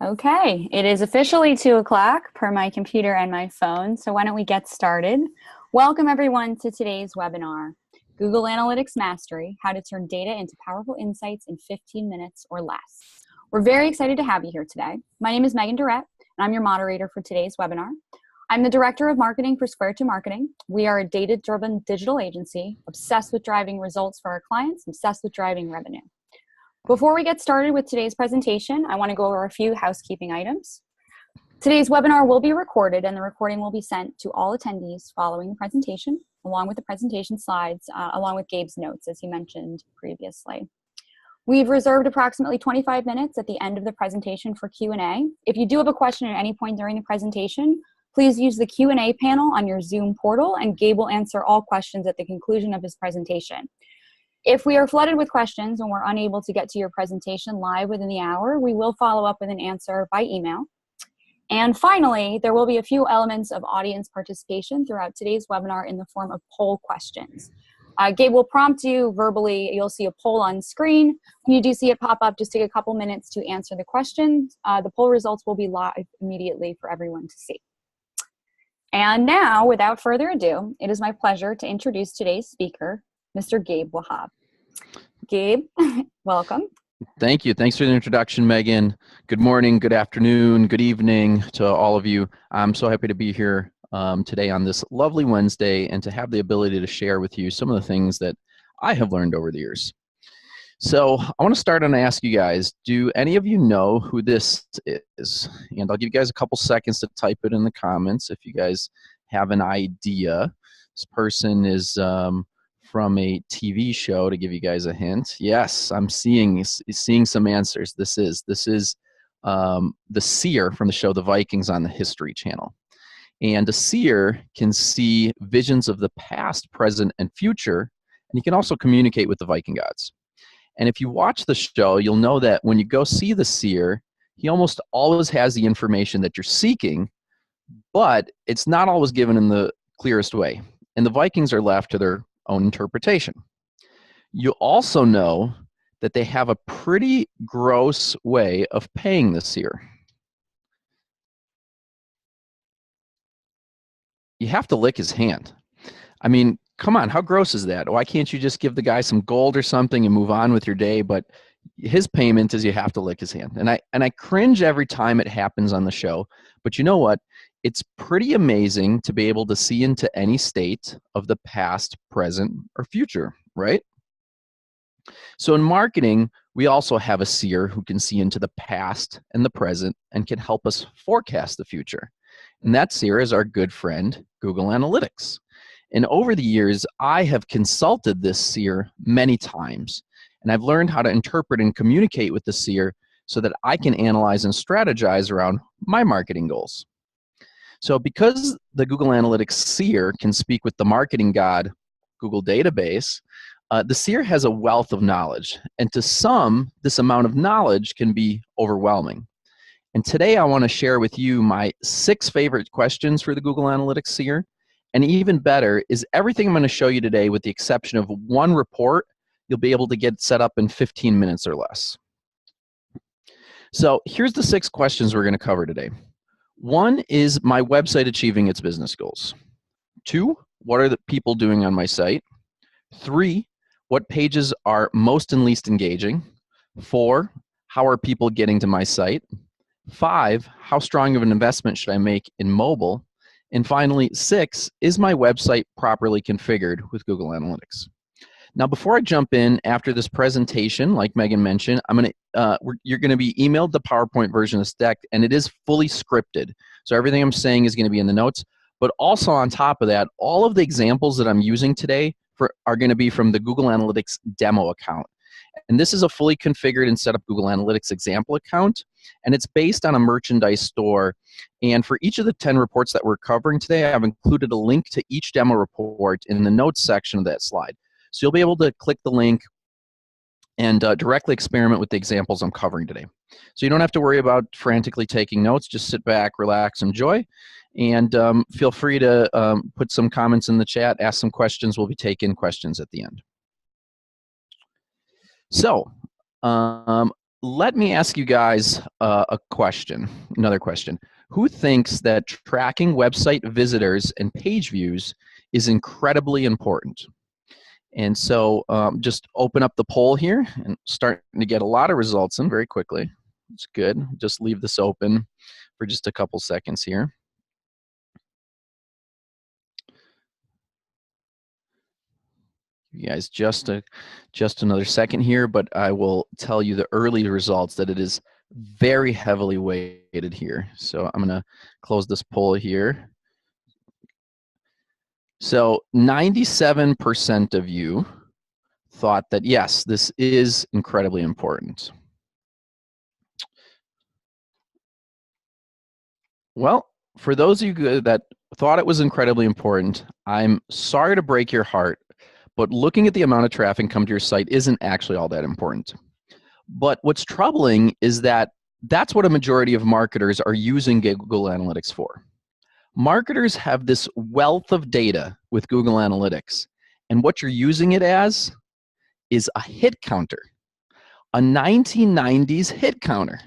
Okay, it is officially 2 o'clock per my computer and my phone, so why don't we get started? Welcome everyone to today's webinar, Google Analytics Mastery, How to Turn Data into Powerful Insights in 15 Minutes or Less. We're very excited to have you here today. My name is Megan Durrett, and I'm your moderator for today's webinar. I'm the Director of Marketing for Square 2 Marketing. We are a data-driven digital agency, obsessed with driving results for our clients, obsessed with driving revenue. Before we get started with today's presentation, I want to go over a few housekeeping items. Today's webinar will be recorded and the recording will be sent to all attendees following the presentation, along with the presentation slides, along with Gabe's notes, as he mentioned previously. We've reserved approximately 25 minutes at the end of the presentation for Q&A. If you do have a question at any point during the presentation, please use the Q&A panel on your Zoom portal and Gabe will answer all questions at the conclusion of his presentation. If we are flooded with questions and we're unable to get to your presentation live within the hour, we will follow up with an answer by email. And finally, there will be a few elements of audience participation throughout today's webinar in the form of poll questions. Gabe will prompt you verbally. You'll see a poll on screen. When you do see it pop up, just take a couple minutes to answer the questions. The poll results will be live immediately for everyone to see. And now, without further ado, it is my pleasure to introduce today's speaker, Mr. Gabe Wahhab. Gabe, welcome. Thank you. Thanks for the introduction, Megan. Good morning, good afternoon, good evening to all of you. I'm so happy to be here today on this lovely Wednesday and to have the ability to share with you some of the things that I have learned over the years. So I want to start and ask you guys, do any of you know who this is? And I'll give you guys a couple seconds to type it in the comments if you guys have an idea. This person is from a TV show, to give you guys a hint. Yes, I'm seeing some answers. This is the Seer from the show The Vikings on the History Channel. And a seer can see visions of the past, present, and future, and he can also communicate with the Viking gods. And if you watch the show, you'll know that when you go see the seer, he almost always has the information that you're seeking, but it's not always given in the clearest way. And the Vikings are left to their own interpretation. You also know that they have a pretty gross way of paying the seer. You have to lick his hand. I mean, come on, how gross is that? Why can't you just give the guy some gold or something and move on with your day? But his payment is you have to lick his hand. And I cringe every time it happens on the show. But you know what? It's pretty amazing to be able to see into any state of the past, present, or future, right? So in marketing, we also have a seer who can see into the past and the present and can help us forecast the future. And that seer is our good friend, Google Analytics. And over the years, I have consulted this seer many times. And I've learned how to interpret and communicate with the seer so that I can analyze and strategize around my marketing goals. So because the Google Analytics Seer can speak with the marketing god Google database, the Seer has a wealth of knowledge. And to some, this amount of knowledge can be overwhelming. And today I want to share with you my 6 favorite questions for the Google Analytics Seer. And even better is everything I'm going to show you today, with the exception of one report, you'll be able to get set up in 15 minutes or less. So here's the 6 questions we're going to cover today. 1 is my website achieving its business goals. 2, what are the people doing on my site? 3, what pages are most and least engaging? 4, how are people getting to my site? 5, how strong of an investment should I make in mobile? And finally, 6, is my website properly configured with Google Analytics? Now, before I jump in, after this presentation, like Megan mentioned, you're going to be emailed the PowerPoint version of this deck, and it is fully scripted. So everything I'm saying is going to be in the notes. But also on top of that, all of the examples that I'm using today are going to be from the Google Analytics demo account. And this is a fully configured and set up Google Analytics example account, and it's based on a merchandise store. And for each of the 10 reports that we're covering today, I've included a link to each demo report in the notes section of that slide. So you'll be able to click the link and directly experiment with the examples I'm covering today. So you don't have to worry about frantically taking notes. Just sit back, relax, enjoy, and feel free to put some comments in the chat, ask some questions. We'll be taking questions at the end. So let me ask you guys a question, another question. Who thinks that tracking website visitors and page views is incredibly important? And so just open up the poll here and starting to get a lot of results in very quickly. It's good. Just leave this open for just a couple seconds here. You guys, just another second here, but I will tell you the early results that it is very heavily weighted here. So I'm going to close this poll here. So 97% of you thought that, yes, this is incredibly important. Well, for those of you that thought it was incredibly important, I'm sorry to break your heart, but looking at the amount of traffic come to your site isn't actually all that important. But what's troubling is that that's what a majority of marketers are using Google Analytics for. Marketers have this wealth of data with Google Analytics, and what you're using it as is a hit counter, a 1990s hit counter.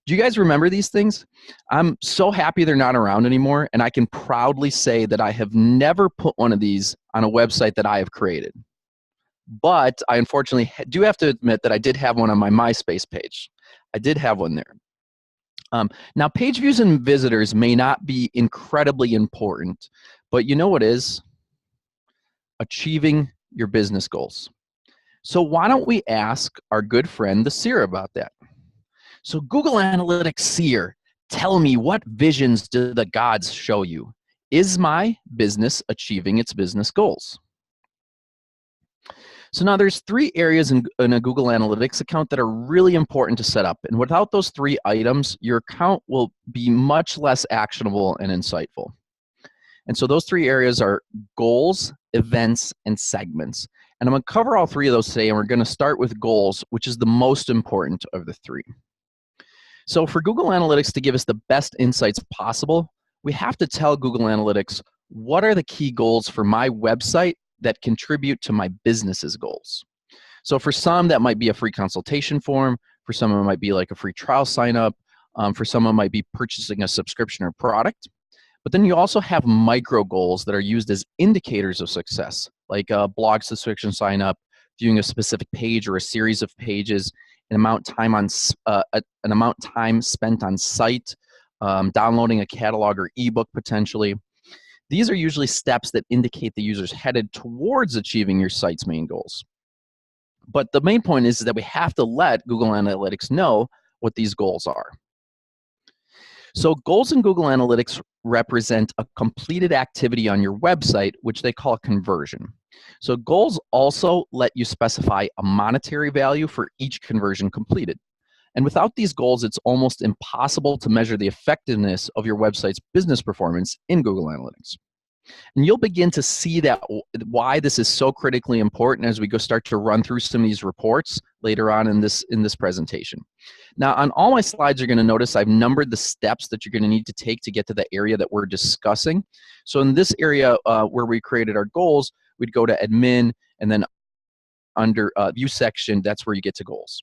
Do you guys remember these things? I'm so happy they're not around anymore, and I can proudly say that I have never put one of these on a website that I have created. But I unfortunately do have to admit that I did have one on my MySpace page. I did have one there. Now, page views and visitors may not be incredibly important, but you know what is? Achieving your business goals. So why don't we ask our good friend, the Seer, about that? So Google Analytics Seer, tell me, what visions do the gods show you? Is my business achieving its business goals? So now there's 3 areas in a Google Analytics account that are really important to set up. And without those 3 items, your account will be much less actionable and insightful. And so those 3 areas are goals, events, and segments. And I'm going to cover all 3 of those today, and we're going to start with goals, which is the most important of the 3. So for Google Analytics to give us the best insights possible, we have to tell Google Analytics, what are the key goals for my website that contribute to my business's goals? So for some, that might be a free consultation form. For some, it might be like a free trial sign up. For some, it might be purchasing a subscription or product. But then you also have micro goals that are used as indicators of success, like a blog subscription sign up, viewing a specific page or a series of pages, an amount time spent on site, downloading a catalog or ebook potentially. These are usually steps that indicate the user's headed towards achieving your site's main goals. But the main point is that we have to let Google Analytics know what these goals are. So goals in Google Analytics represent a completed activity on your website, which they call a conversion. So goals also let you specify a monetary value for each conversion completed. And without these goals, it's almost impossible to measure the effectiveness of your website's business performance in Google Analytics. And you'll begin to see that why this is so critically important as we start to run through some of these reports later on in this presentation. Now, on all my slides, you're going to notice I've numbered the steps that you're going to need to take to get to the area that we're discussing. So in this area where we created our goals, we'd go to admin, and then under view section, that's where you get to goals.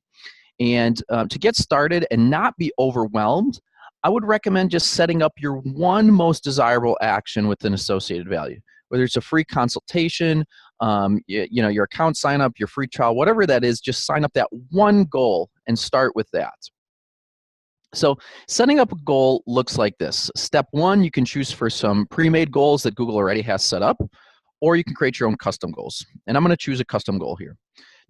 And to get started and not be overwhelmed, I would recommend just setting up your one most desirable action with an associated value. Whether it's a free consultation, your account sign up, your free trial, whatever that is, just sign up that one goal and start with that. So setting up a goal looks like this. Step 1, you can choose for some pre-made goals that Google already has set up, or you can create your own custom goals. And I'm going to choose a custom goal here.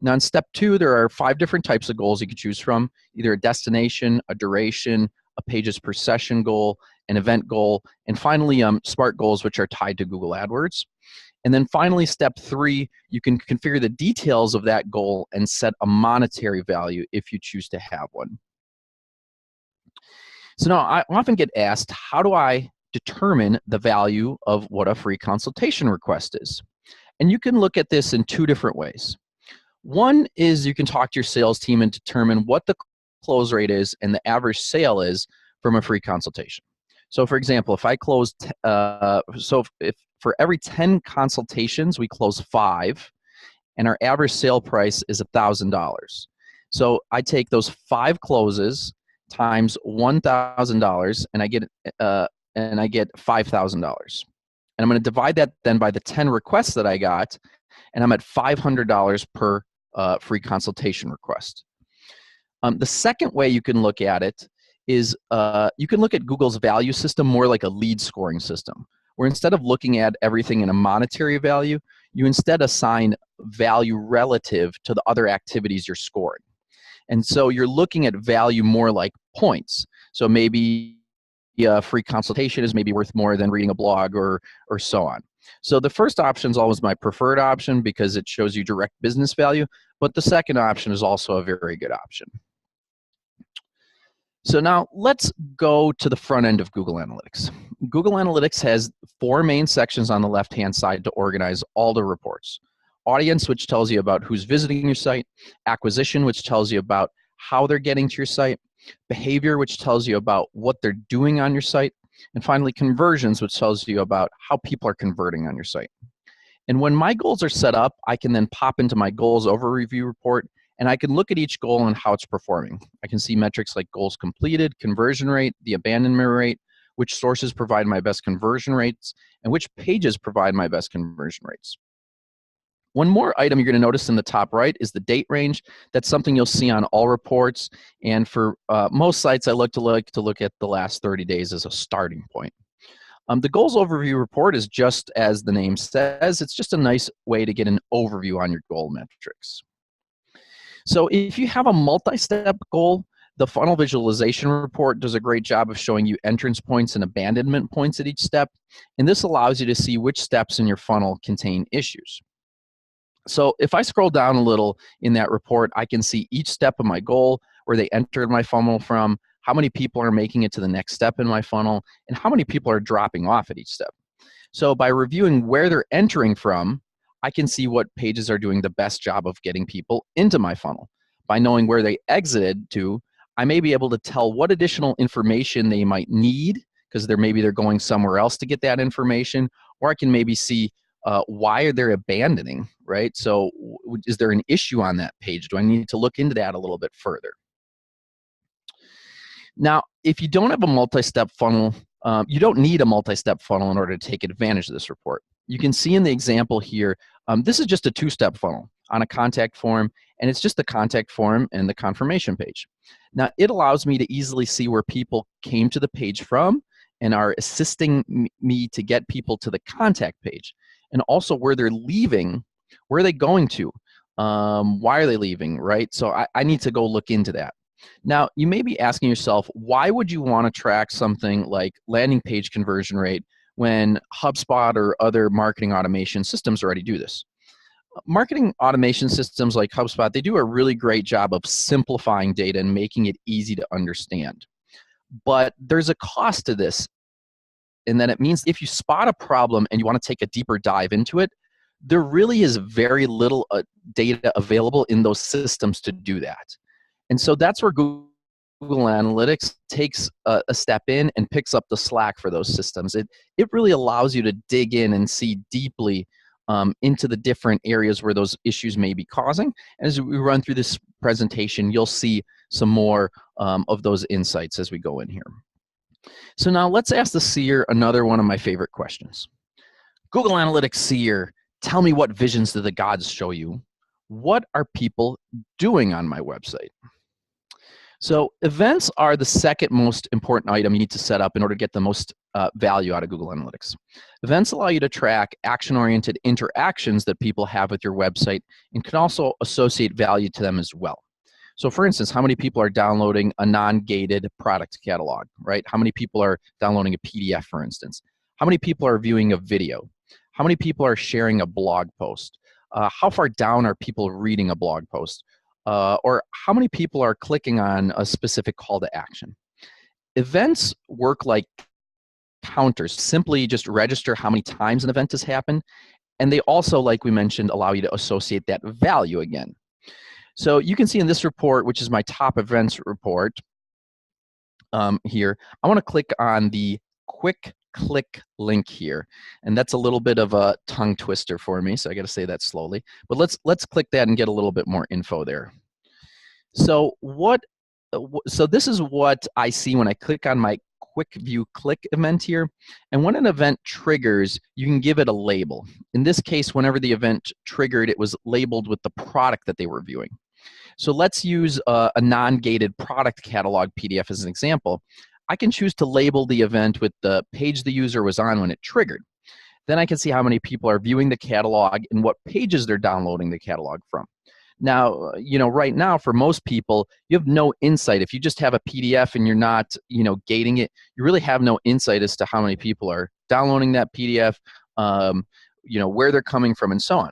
Now in step 2, there are 5 different types of goals you can choose from, either a destination, a duration, a pages per session goal, an event goal, and finally smart goals, which are tied to Google AdWords. And then finally, step 3, you can configure the details of that goal and set a monetary value if you choose to have one. So now I often get asked, how do I determine the value of what a free consultation request is? And you can look at this in 2 different ways. One is you can talk to your sales team and determine what the close rate is and the average sale is from a free consultation. So for example, if I close, if for every 10 consultations, we close 5, and our average sale price is $1,000. So I take those 5 closes times $1,000, and I get $5,000. And I'm going to divide that then by the 10 requests that I got, and I'm at $500 per free consultation request. The second way you can look at it is you can look at Google's value system more like a lead scoring system, where instead of looking at everything in a monetary value, you instead assign value relative to the other activities you're scoring. And so you're looking at value more like points. So maybe a free consultation is maybe worth more than reading a blog or so on. So the first option is always my preferred option because it shows you direct business value, but the second option is also a very good option. So now let's go to the front end of Google Analytics. Google Analytics has 4 main sections on the left-hand side to organize all the reports. Audience, which tells you about who's visiting your site. Acquisition, which tells you about how they're getting to your site. Behavior, which tells you about what they're doing on your site. And finally, conversions, which tells you about how people are converting on your site. And when my goals are set up, I can then pop into my goals overview report, and I can look at each goal and how it's performing. I can see metrics like goals completed, conversion rate, the abandonment rate, which sources provide my best conversion rates, and which pages provide my best conversion rates. One more item you're going to notice in the top right is the date range. That's something you'll see on all reports. And for most sites, I like to look at the last 30 days as a starting point. The goals overview report is just as the name says. It's just a nice way to get an overview on your goal metrics. So if you have a multi-step goal, the funnel visualization report does a great job of showing you entrance points and abandonment points at each step. And this allows you to see which steps in your funnel contain issues. So if I scroll down a little in that report, I can see each step of my goal, where they entered my funnel from, how many people are making it to the next step in my funnel, and how many people are dropping off at each step. So by reviewing where they're entering from, I can see what pages are doing the best job of getting people into my funnel. By knowing where they exited to, I may be able to tell what additional information they might need, because maybe they're going somewhere else to get that information, or I can maybe see why are they abandoning, right? So is there an issue on that page? Do I need to look into that a little bit further? Now, if you don't have a multi-step funnel, you don't need a multi-step funnel in order to take advantage of this report. You can see in the example here, this is just a 2-step funnel on a contact form, and it's just the contact form and the confirmation page. Now, it allows me to easily see where people came to the page from and are assisting me to get people to the contact page, and also where they're leaving, where are they going to, why are they leaving, right? So I need to go look into that. Now, you may be asking yourself, why would you want to track something like landing page conversion rate when HubSpot or other marketing automation systems already do this? Marketing automation systems like HubSpot, they do a really great job of simplifying data and making it easy to understand. But there's a cost to this, in that it means if you spot a problem and you want to take a deeper dive into it, there really is very little data available in those systems to do that. And so that's where Google Analytics takes a step in and picks up the slack for those systems. It really allows you to dig in and see deeply into the different areas where those issues may be causing. And as we run through this presentation, you'll see some more of those insights as we go in here. So now let's ask the Seer another one of my favorite questions. Google Analytics Seer, tell me, what visions do the gods show you? What are people doing on my website? So events are the second most important item you need to set up in order to get the most value out of Google Analytics. Events allow you to track action-oriented interactions that people have with your website and can also associate value to them as well. So for instance, how many people are downloading a non-gated product catalog, right? How many people are downloading a PDF, for instance? How many people are viewing a video? How many people are sharing a blog post? How far down are people reading a blog post? Or how many people are clicking on a specific call to action? Events work like counters. Simply just register how many times an event has happened. And they also, like we mentioned, allow you to associate that value again. So you can see in this report, which is my top events report here, I want to click on the quick click link here. And that's a little bit of a tongue twister for me, so I got to say that slowly. But let's click that and get a little bit more info there. So so this is what I see when I click on my quick view click event here. And when an event triggers, you can give it a label. In this case, whenever the event triggered, it was labeled with the product that they were viewing. So let's use a non-gated product catalog PDF as an example. I can choose to label the event with the page the user was on when it triggered. Then I can see how many people are viewing the catalog and what pages they're downloading the catalog from. Now, right now for most people, you have no insight. If you just have a PDF and you're not, gating it, you really have no insight as to how many people are downloading that PDF, where they're coming from, and so on.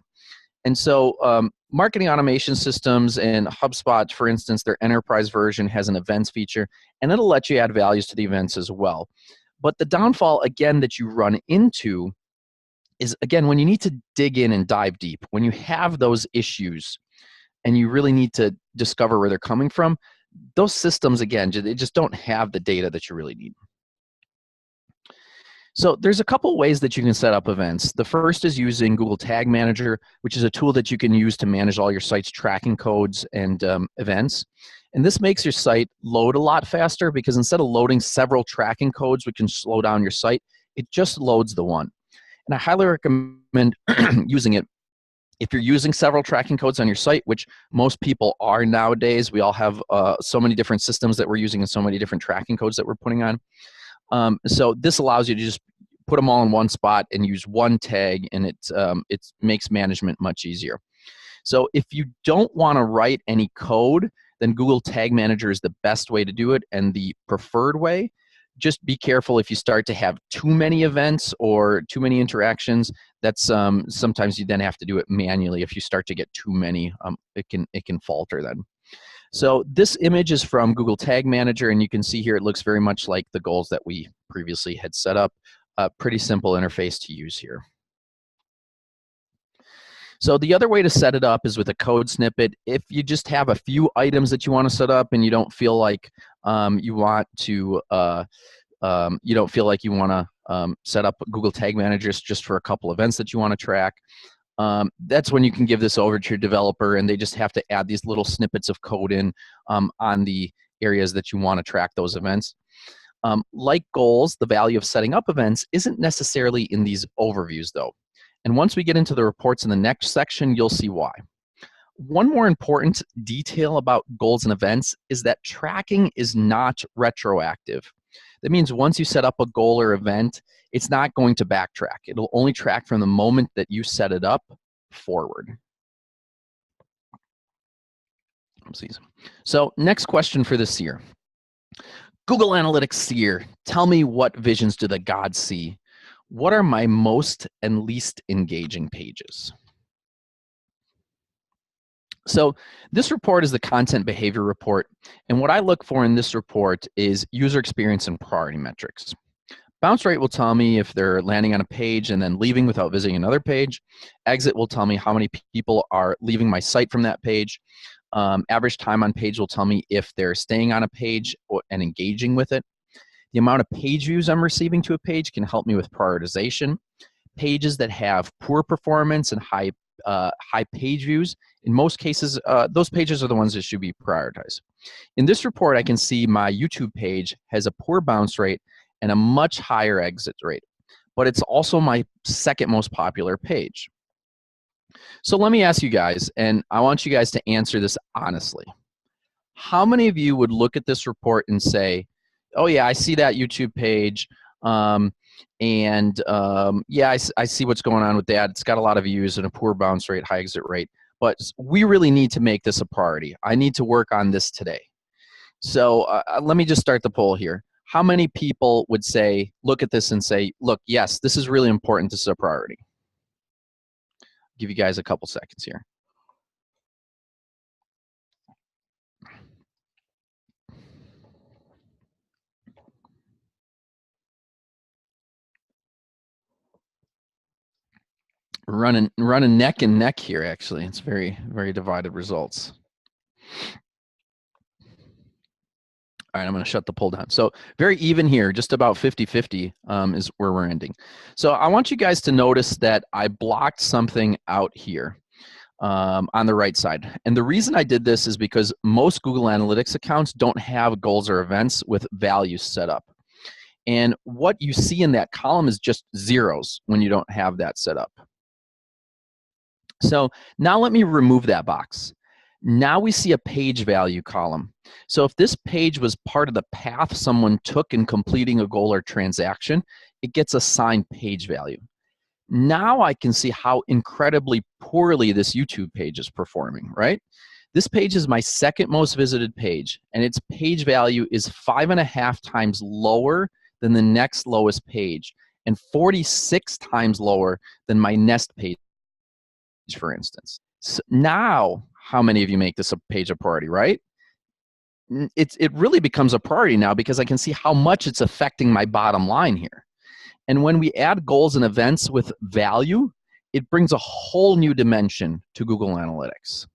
And so marketing automation systems and HubSpot, for instance, their enterprise version has an events feature, and it'll let you add values to the events as well. But the downfall, again, that you run into is, again, when you need to dig in and dive deep, when you have those issues and you really need to discover where they're coming from, those systems, again, they just don't have the data that you really need. So there's a couple ways that you can set up events. The first is using Google Tag Manager, which is a tool that you can use to manage all your site's tracking codes and events. And this makes your site load a lot faster because instead of loading several tracking codes, which can slow down your site, it just loads the one. And I highly recommend using it if you're using several tracking codes on your site, which most people are nowadays. We all have so many different systems that we're using and so many different tracking codes that we're putting on. So this allows you to just put them all in one spot and use one tag, and it makes management much easier. So if you don't want to write any code, then Google Tag Manager is the best way to do it and the preferred way. Just be careful if you start to have too many events or too many interactions. That's sometimes you then have to do it manually. If you start to get too many, it can falter then. So this image is from Google Tag Manager, and you can see here it looks very much like the goals that we previously had set up. A pretty simple interface to use here. So the other way to set it up is with a code snippet. If you just have a few items that you want to set up and you don't feel like you want to set up Google Tag Manager just for a couple events that you want to track, that's when you can give this over to your developer, and they just have to add these little snippets of code in on the areas that you want to track those events. Like goals, the value of setting up events isn't necessarily in these overviews though. And once we get into the reports in the next section, you'll see why. One more important detail about goals and events is that tracking is not retroactive. That means once you set up a goal or event, it's not going to backtrack. It'll only track from the moment that you set it up forward. So next question for the Seer. Google Analytics Seer, tell me, what visions do the gods see? What are my most and least engaging pages? So this report is the content behavior report, and what I look for in this report is user experience and priority metrics. Bounce rate will tell me if they're landing on a page and then leaving without visiting another page. Exit will tell me how many people are leaving my site from that page. Average time on page will tell me if they're staying on a page and engaging with it. The amount of page views I'm receiving to a page can help me with prioritization. Pages that have poor performance and high page views, in most cases, those pages are the ones that should be prioritized. In this report, I can see my YouTube page has a poor bounce rate and a much higher exit rate, but it's also my second most popular page. So let me ask you guys, and I want you guys to answer this honestly. How many of you would look at this report and say, oh yeah, I see that YouTube page, yeah, I see what's going on with that. It's got a lot of views and a poor bounce rate, high exit rate, but we really need to make this a priority. I need to work on this today. So let me just start the poll here. How many people would say, look at this and say, look, yes, this is really important. This is a priority. I'll give you guys a couple seconds here. Running neck and neck here, actually. It's very, very divided results. All right, I'm going to shut the poll down. So very even here, just about 50-50 is where we're ending. So I want you guys to notice that I blocked something out here. on the right side. And the reason I did this is because most Google Analytics accounts don't have goals or events with values set up. And what you see in that column is just zeros when you don't have that set up. So now let me remove that box. Now we see a page value column. So if this page was part of the path someone took in completing a goal or transaction, it gets assigned page value. Now I can see how incredibly poorly this YouTube page is performing, right? This page is my second most visited page, and its page value is 5.5 times lower than the next lowest page, and 46 times lower than my next page, for instance. So now, how many of you make this a page a priority, right? It really becomes a priority now because I can see how much it's affecting my bottom line here. And when we add goals and events with value, it brings a whole new dimension to Google Analytics.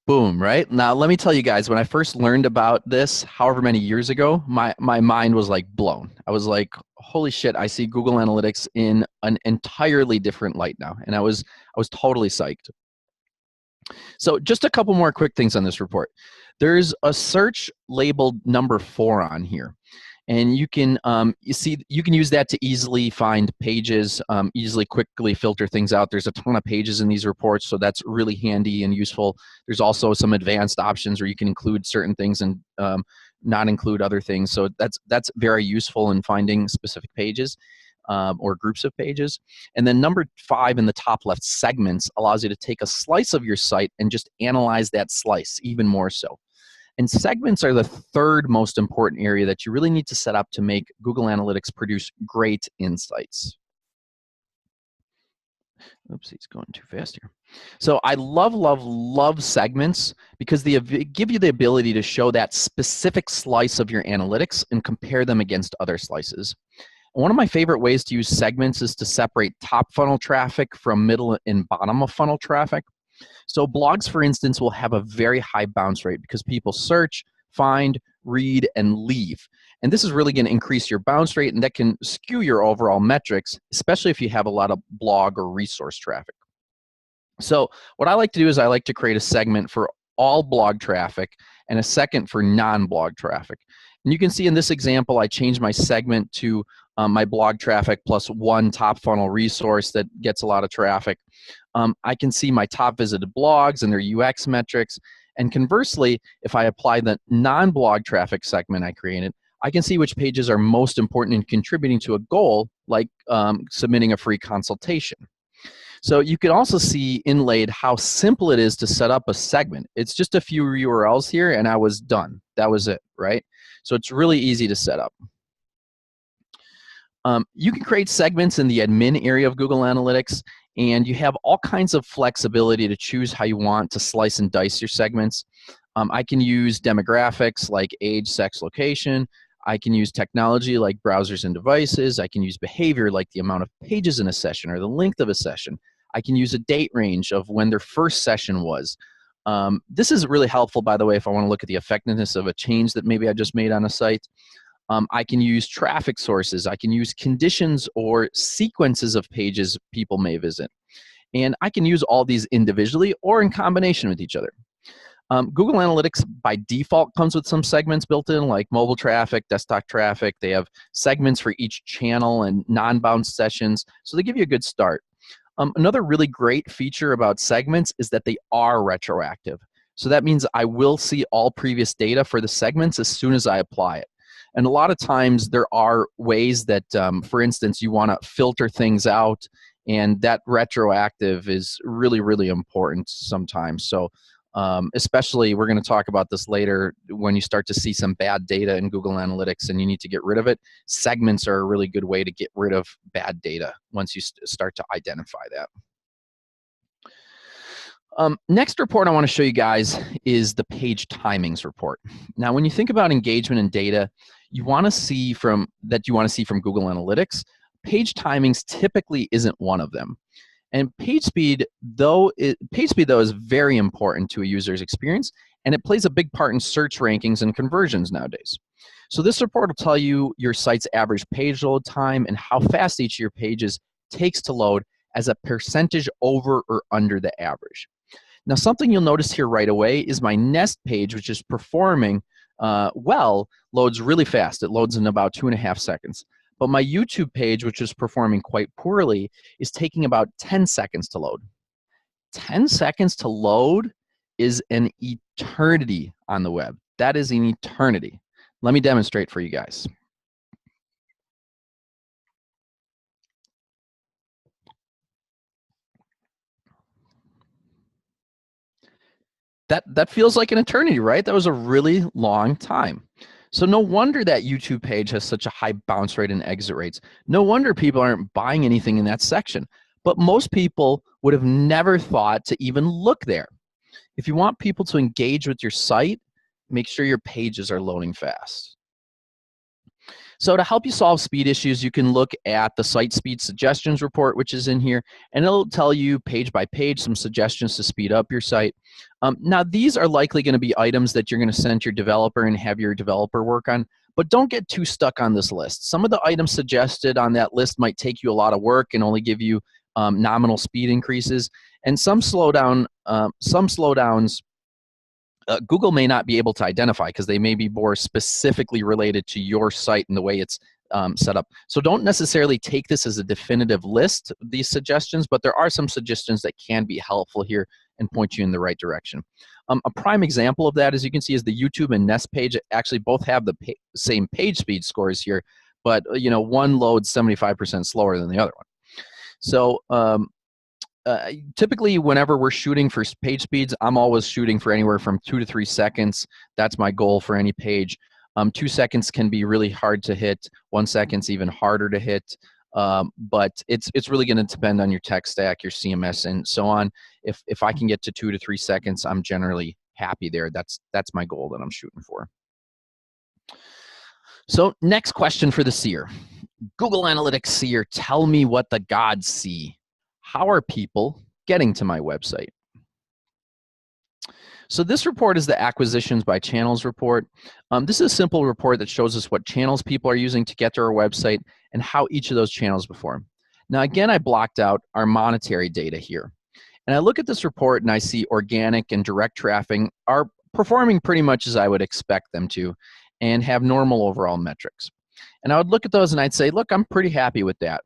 Boom, right? Now, let me tell you guys, when I first learned about this, however many years ago, my mind was like blown. I was like, holy shit, I see Google Analytics in an entirely different light now. And I was totally psyched. So just a couple more quick things on this report. There's a search labeled number 4 on here. And you can you can use that to easily find pages, easily quickly filter things out. There's a ton of pages in these reports, so that's really handy and useful. There's also some advanced options where you can include certain things and not include other things. So that's very useful in finding specific pages or groups of pages. And then number 5 in the top left, segments, allows you to take a slice of your site and just analyze that slice even more so. And segments are the third most important area that you really need to set up to make Google Analytics produce great insights. Oops, he's going too fast here. So I love segments because they give you the ability to show that specific slice of your analytics and compare them against other slices. One of my favorite ways to use segments is to separate top funnel traffic from middle and bottom of funnel traffic. So blogs, for instance, will have a very high bounce rate because people search, find, read, and leave. And this is really going to increase your bounce rate, and that can skew your overall metrics, especially if you have a lot of blog or resource traffic. So what I like to do is I like to create a segment for all blog traffic and a second for non-blog traffic. And you can see in this example, I changed my segment to my blog traffic plus 1 top funnel resource that gets a lot of traffic. I can see my top visited blogs and their UX metrics. And conversely, if I apply the non-blog traffic segment I created, I can see which pages are most important in contributing to a goal, like submitting a free consultation. So you can also see inlaid how simple it is to set up a segment. It's just a few URLs here, and I was done. That was it, right? So it's really easy to set up. You can create segments in the admin area of Google Analytics, and you have all kinds of flexibility to choose how you want to slice and dice your segments. I can use demographics like age, sex, location. I can use technology like browsers and devices. I can use behavior like the amount of pages in a session or the length of a session. I can use a date range of when their first session was. This is really helpful, by the way, if I want to look at the effectiveness of a change that maybe I just made on a site. I can use traffic sources. I can use conditions or sequences of pages people may visit. And I can use all these individually or in combination with each other. Google Analytics by default comes with some segments built in, like mobile traffic, desktop traffic. They have segments for each channel and non-bounce sessions, so they give you a good start. Another really great feature about segments is that they are retroactive. So that means I will see all previous data for the segments as soon as I apply it. And a lot of times there are ways that, for instance, you want to filter things out, and that retroactive is really, really important sometimes. So especially, we're going to talk about this later, when you start to see some bad data in Google Analytics and you need to get rid of it, segments are a really good way to get rid of bad data once you start to identify that. Next report I want to show you guys is the page timings report. Now, when you think about engagement and data you want to see from Google Analytics, page timings typically isn't one of them. And PageSpeed, though, is very important to a user's experience, and it plays a big part in search rankings and conversions nowadays. So this report will tell you your site's average page load time and how fast each of your pages takes to load as a percentage over or under the average. Now, something you'll notice here right away is my Nest page, which is performing well, loads really fast. It loads in about 2.5 seconds. But my YouTube page, which is performing quite poorly, is taking about 10 seconds to load. 10 seconds to load is an eternity on the web. That is an eternity. Let me demonstrate for you guys. That feels like an eternity, right? That was a really long time. So no wonder that YouTube page has such a high bounce rate and exit rates. No wonder people aren't buying anything in that section. But most people would have never thought to even look there. If you want people to engage with your site, make sure your pages are loading fast. So to help you solve speed issues, you can look at the Site Speed Suggestions report, which is in here, and it'll tell you page by page some suggestions to speed up your site. Now, these are likely going to be items that you're going to send your developer and have your developer work on, but don't get too stuck on this list. Some of the items suggested on that list might take you a lot of work and only give you nominal speed increases, and some slowdowns Google may not be able to identify because they may be more specifically related to your site and the way it's set up. So don't necessarily take this as a definitive list, these suggestions, but there are some suggestions that can be helpful here and point you in the right direction. A prime example of that, as you can see, is the YouTube and Nest page. Actually, both have the same page speed scores here, but one loads 75% slower than the other one. So typically, whenever we're shooting for page speeds, I'm always shooting for anywhere from 2 to 3 seconds. That's my goal for any page. 2 seconds can be really hard to hit. 1 second's even harder to hit. But it's really going to depend on your tech stack, your CMS, and so on. If I can get to 2 to 3 seconds, I'm generally happy there. That's my goal that I'm shooting for. So next question for the Seer. Google Analytics Seer, tell me what the gods see. How are people getting to my website? So this report is the acquisitions by channels report. This is a simple report that shows us what channels people are using to get to our website and how each of those channels perform. Now again, I blocked out our monetary data here. And I look at this report and I see organic and direct traffic are performing pretty much as I would expect them to and have normal overall metrics. And I would look at those and I'd say, look, I'm pretty happy with that.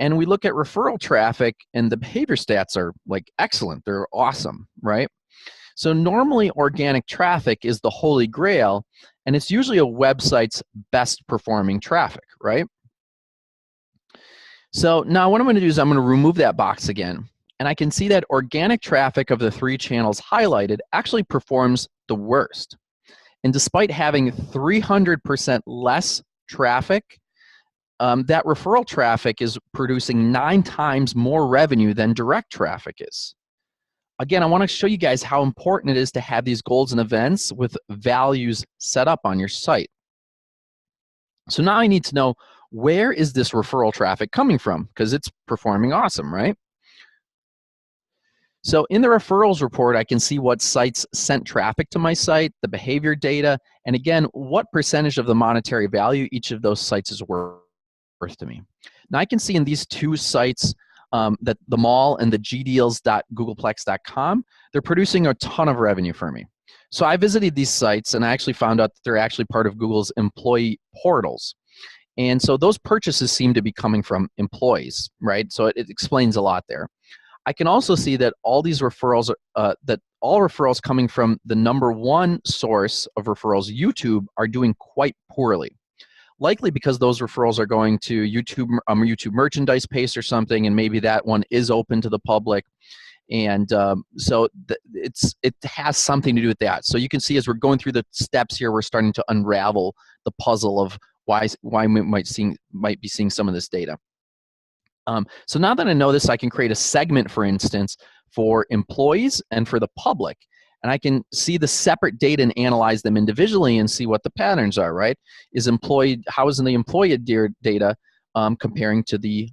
And we look at referral traffic and the behavior stats are like excellent. They're awesome, right? So normally organic traffic is the holy grail, and it's usually a website's best performing traffic, right? So now what I'm going to do is I'm going to remove that box again, and I can see that organic traffic of the 3 channels highlighted actually performs the worst. And despite having 300% less traffic, that referral traffic is producing 9 times more revenue than direct traffic is. Again, I want to show you guys how important it is to have these goals and events with values set up on your site. So now I need to know, where is this referral traffic coming from? Because it's performing awesome, right? So in the referrals report, I can see what sites sent traffic to my site, the behavior data, and again, what percentage of the monetary value each of those sites is worth to me. Now I can see in these 2 sites that the mall and the gdeals.googleplex.com, they're producing a ton of revenue for me. So I visited these sites and I actually found out that they're actually part of Google's employee portals. And so those purchases seem to be coming from employees, right? So it explains a lot there. I can also see that all these referrals, all referrals coming from the #1 source of referrals, YouTube, are doing quite poorly. Likely because those referrals are going to YouTube merchandise page or something, and maybe that one is open to the public. And so it has something to do with that. So you can see as we're going through the steps here, we're starting to unravel the puzzle of why we might be seeing some of this data. So now that I know this, I can create a segment, for instance, for employees and for the public. And I can see the separate data and analyze them individually and see what the patterns are, right? How is the employee data comparing to the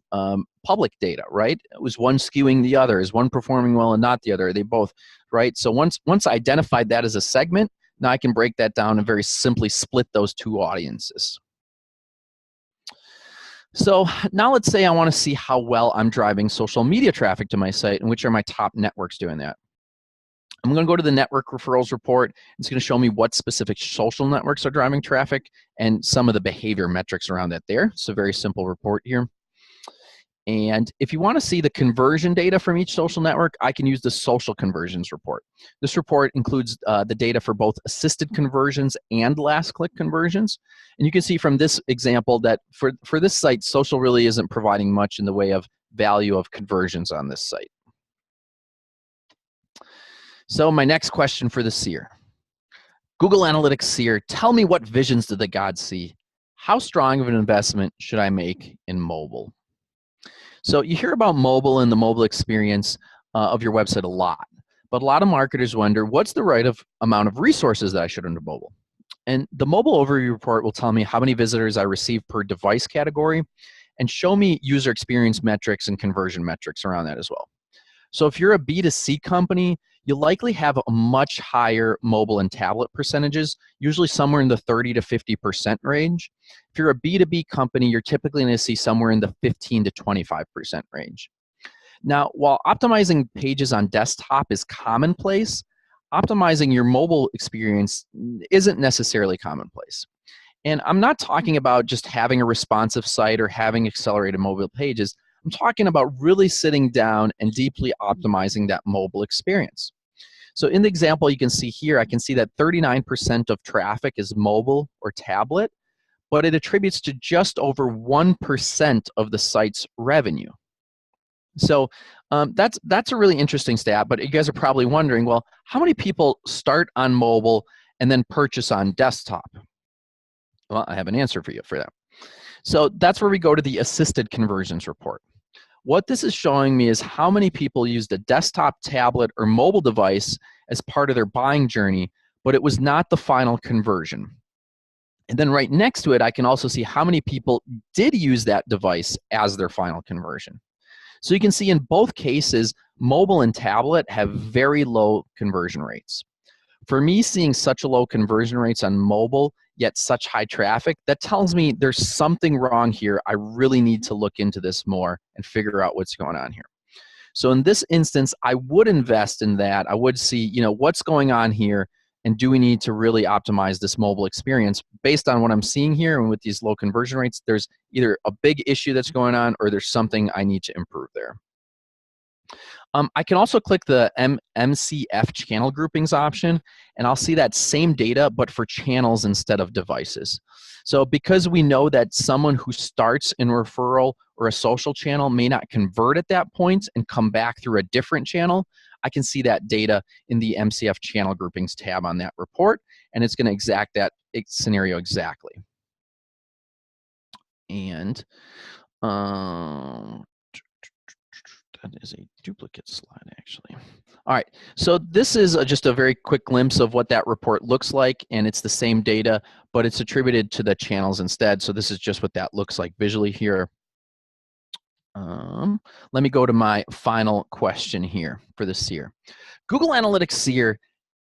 public data, right? Was one skewing the other? Is one performing well and not the other? Are they both, right? So once I identified that as a segment, now I can break that down and very simply split those 2 audiences. So now let's say I want to see how well I'm driving social media traffic to my site and which are my top networks doing that. I'm going to go to the network referrals report. It's going to show me what specific social networks are driving traffic and some of the behavior metrics around that there. It's a very simple report here. And if you want to see the conversion data from each social network, I can use the social conversions report. This report includes the data for both assisted conversions and last click conversions. And you can see from this example that for this site, social really isn't providing much in the way of value of conversions on this site. So my next question for the Seer. Google Analytics Seer, tell me what visions did the gods see? How strong of an investment should I make in mobile? So you hear about mobile and the mobile experience of your website a lot, but a lot of marketers wonder, what's the right amount of resources that I should under mobile? And the mobile overview report will tell me how many visitors I receive per device category and show me user experience metrics and conversion metrics around that as well. So if you're a B2C company, you'll likely have a much higher mobile and tablet percentages, usually somewhere in the 30 to 50% range. If you're a B2B company, you're typically going to see somewhere in the 15 to 25% range. Now, while optimizing pages on desktop is commonplace, optimizing your mobile experience isn't necessarily commonplace. And I'm not talking about just having a responsive site or having accelerated mobile pages. I'm talking about really sitting down and deeply optimizing that mobile experience. So in the example you can see here, I can see that 39% of traffic is mobile or tablet, but it attributes to just over 1% of the site's revenue. So that's a really interesting stat, but you guys are probably wondering, well, how many people start on mobile and then purchase on desktop? Well, I have an answer for you for that. So that's where we go to the assisted conversions report. What this is showing me is how many people used a desktop, tablet, or mobile device as part of their buying journey, but it was not the final conversion. And then right next to it, I can also see how many people did use that device as their final conversion. So you can see in both cases, mobile and tablet have very low conversion rates. For me, seeing such a low conversion rates on mobile, yet such high traffic, that tells me there's something wrong here. I really need to look into this more and figure out what's going on here. So in this instance, I would invest in that. I would see, what's going on here, and do we need to really optimize this mobile experience based on what I'm seeing here, and with these low conversion rates, there's either a big issue that's going on or there's something I need to improve there. I can also click the MCF channel groupings option, and I'll see that same data, but for channels instead of devices. So because we know that someone who starts in referral or a social channel may not convert at that point and come back through a different channel, I can see that data in the MCF channel groupings tab on that report, and it's going to exact that scenario exactly. And that is a duplicate slide, actually. All right, so this is just a very quick glimpse of what that report looks like, and it's the same data, but it's attributed to the channels instead. So this is just what that looks like visually here. Let me go to my final question here for the Seer. Google Analytics Seer,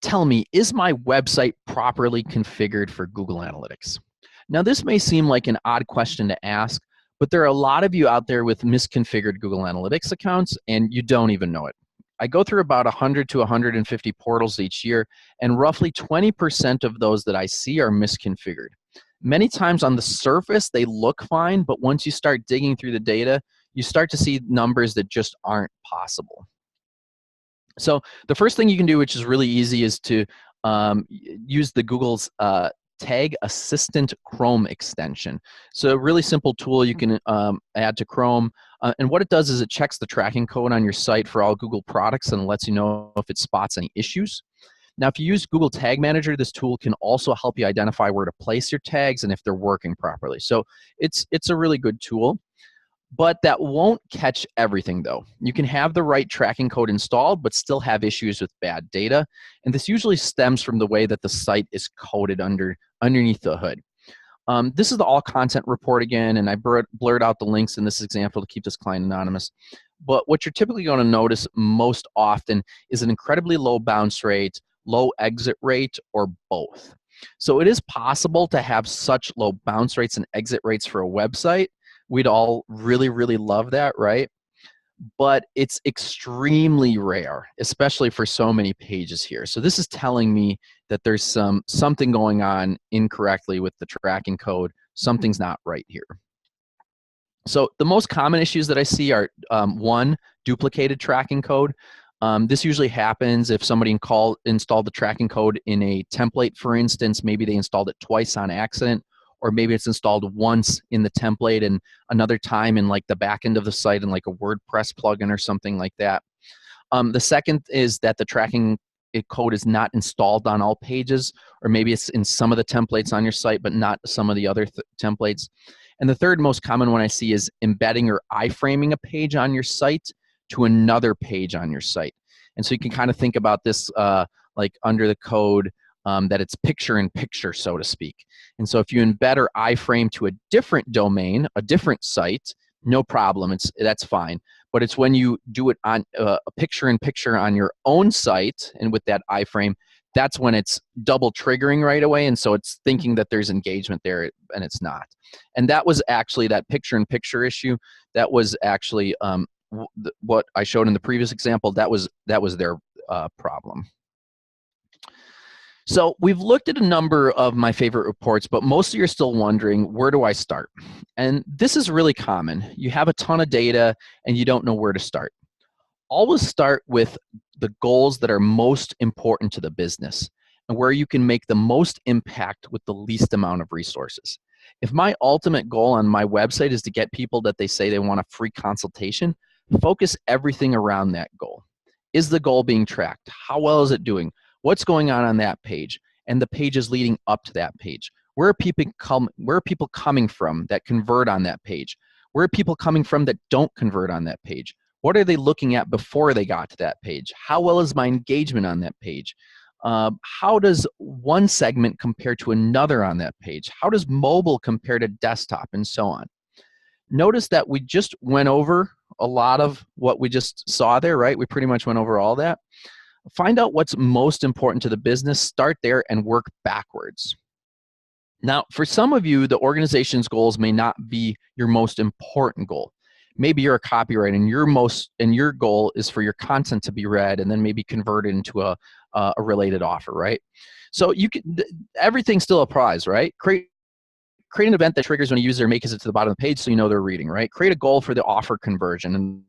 tell me, is my website properly configured for Google Analytics? Now, this may seem like an odd question to ask, but there are a lot of you out there with misconfigured Google Analytics accounts, and you don't even know it. I go through about 100 to 150 portals each year, and roughly 20% of those that I see are misconfigured. Many times on the surface, they look fine, but once you start digging through the data, you start to see numbers that just aren't possible. So the first thing you can do, which is really easy, is to use the Google's Tag Assistant Chrome extension. So a really simple tool you can add to Chrome. And what it does is it checks the tracking code on your site for all Google products and lets you know if it spots any issues. Now, if you use Google Tag Manager, this tool can also help you identify where to place your tags and if they're working properly. So it's a really good tool. But that won't catch everything, though. You can have the right tracking code installed, but still have issues with bad data. And this usually stems from the way that the site is coded underneath the hood. This is the all content report again, and I blurred out the links in this example to keep this client anonymous. But what you're typically going to notice most often is an incredibly low bounce rate, low exit rate, or both. So it is possible to have such low bounce rates and exit rates for a website, We'd all really, really love that, right? But it's extremely rare, especially for so many pages here. So this is telling me that there's something going on incorrectly with the tracking code. Something's not right here. So the most common issues that I see are, one, duplicated tracking code. This usually happens if somebody installed the tracking code in a template, for instance. Maybe they installed it twice on accident, or maybe it's installed once in the template and another time in like the back end of the site in like a WordPress plugin or something like that. The second is that the tracking code is not installed on all pages, or maybe it's in some of the templates on your site, but not some of the other templates. And the third most common one I see is embedding or iframing a page on your site to another page on your site. And so you can kind of think about this like under the code that it's picture-in-picture, so to speak. And so if you embed or iframe to a different domain, a different site, no problem, that's fine. But it's when you do it on a picture-in-picture on your own site and with that iframe, that's when it's double triggering right away, and so it's thinking that there's engagement there, and it's not. And that was actually that picture-in-picture issue. That was actually what I showed in the previous example. That was their problem. So we've looked at a number of my favorite reports, but most of you are still wondering, where do I start? And this is really common. You have a ton of data and you don't know where to start. Always start with the goals that are most important to the business and where you can make the most impact with the least amount of resources. If my ultimate goal on my website is to get people that they say they want a free consultation, focus everything around that goal. Is the goal being tracked? How well is it doing? What's going on that page and the pages leading up to that page? Where are people coming from that convert on that page? Where are people coming from that don't convert on that page? What are they looking at before they got to that page? How well is my engagement on that page? How does one segment compare to another on that page? How does mobile compare to desktop, and so on? Notice that we just went over a lot of what we just saw there, right? We pretty much went over all that. Find out what's most important to the business, start there, and work backwards. Now, for some of you, the organization's goals may not be your most important goal. Maybe you're a copywriter and your goal is for your content to be read and then maybe converted into a related offer, right? So everything still applies, right? Create an event that triggers when a user makes it to the bottom of the page so you know they're reading, right? Create a goal for the offer conversion and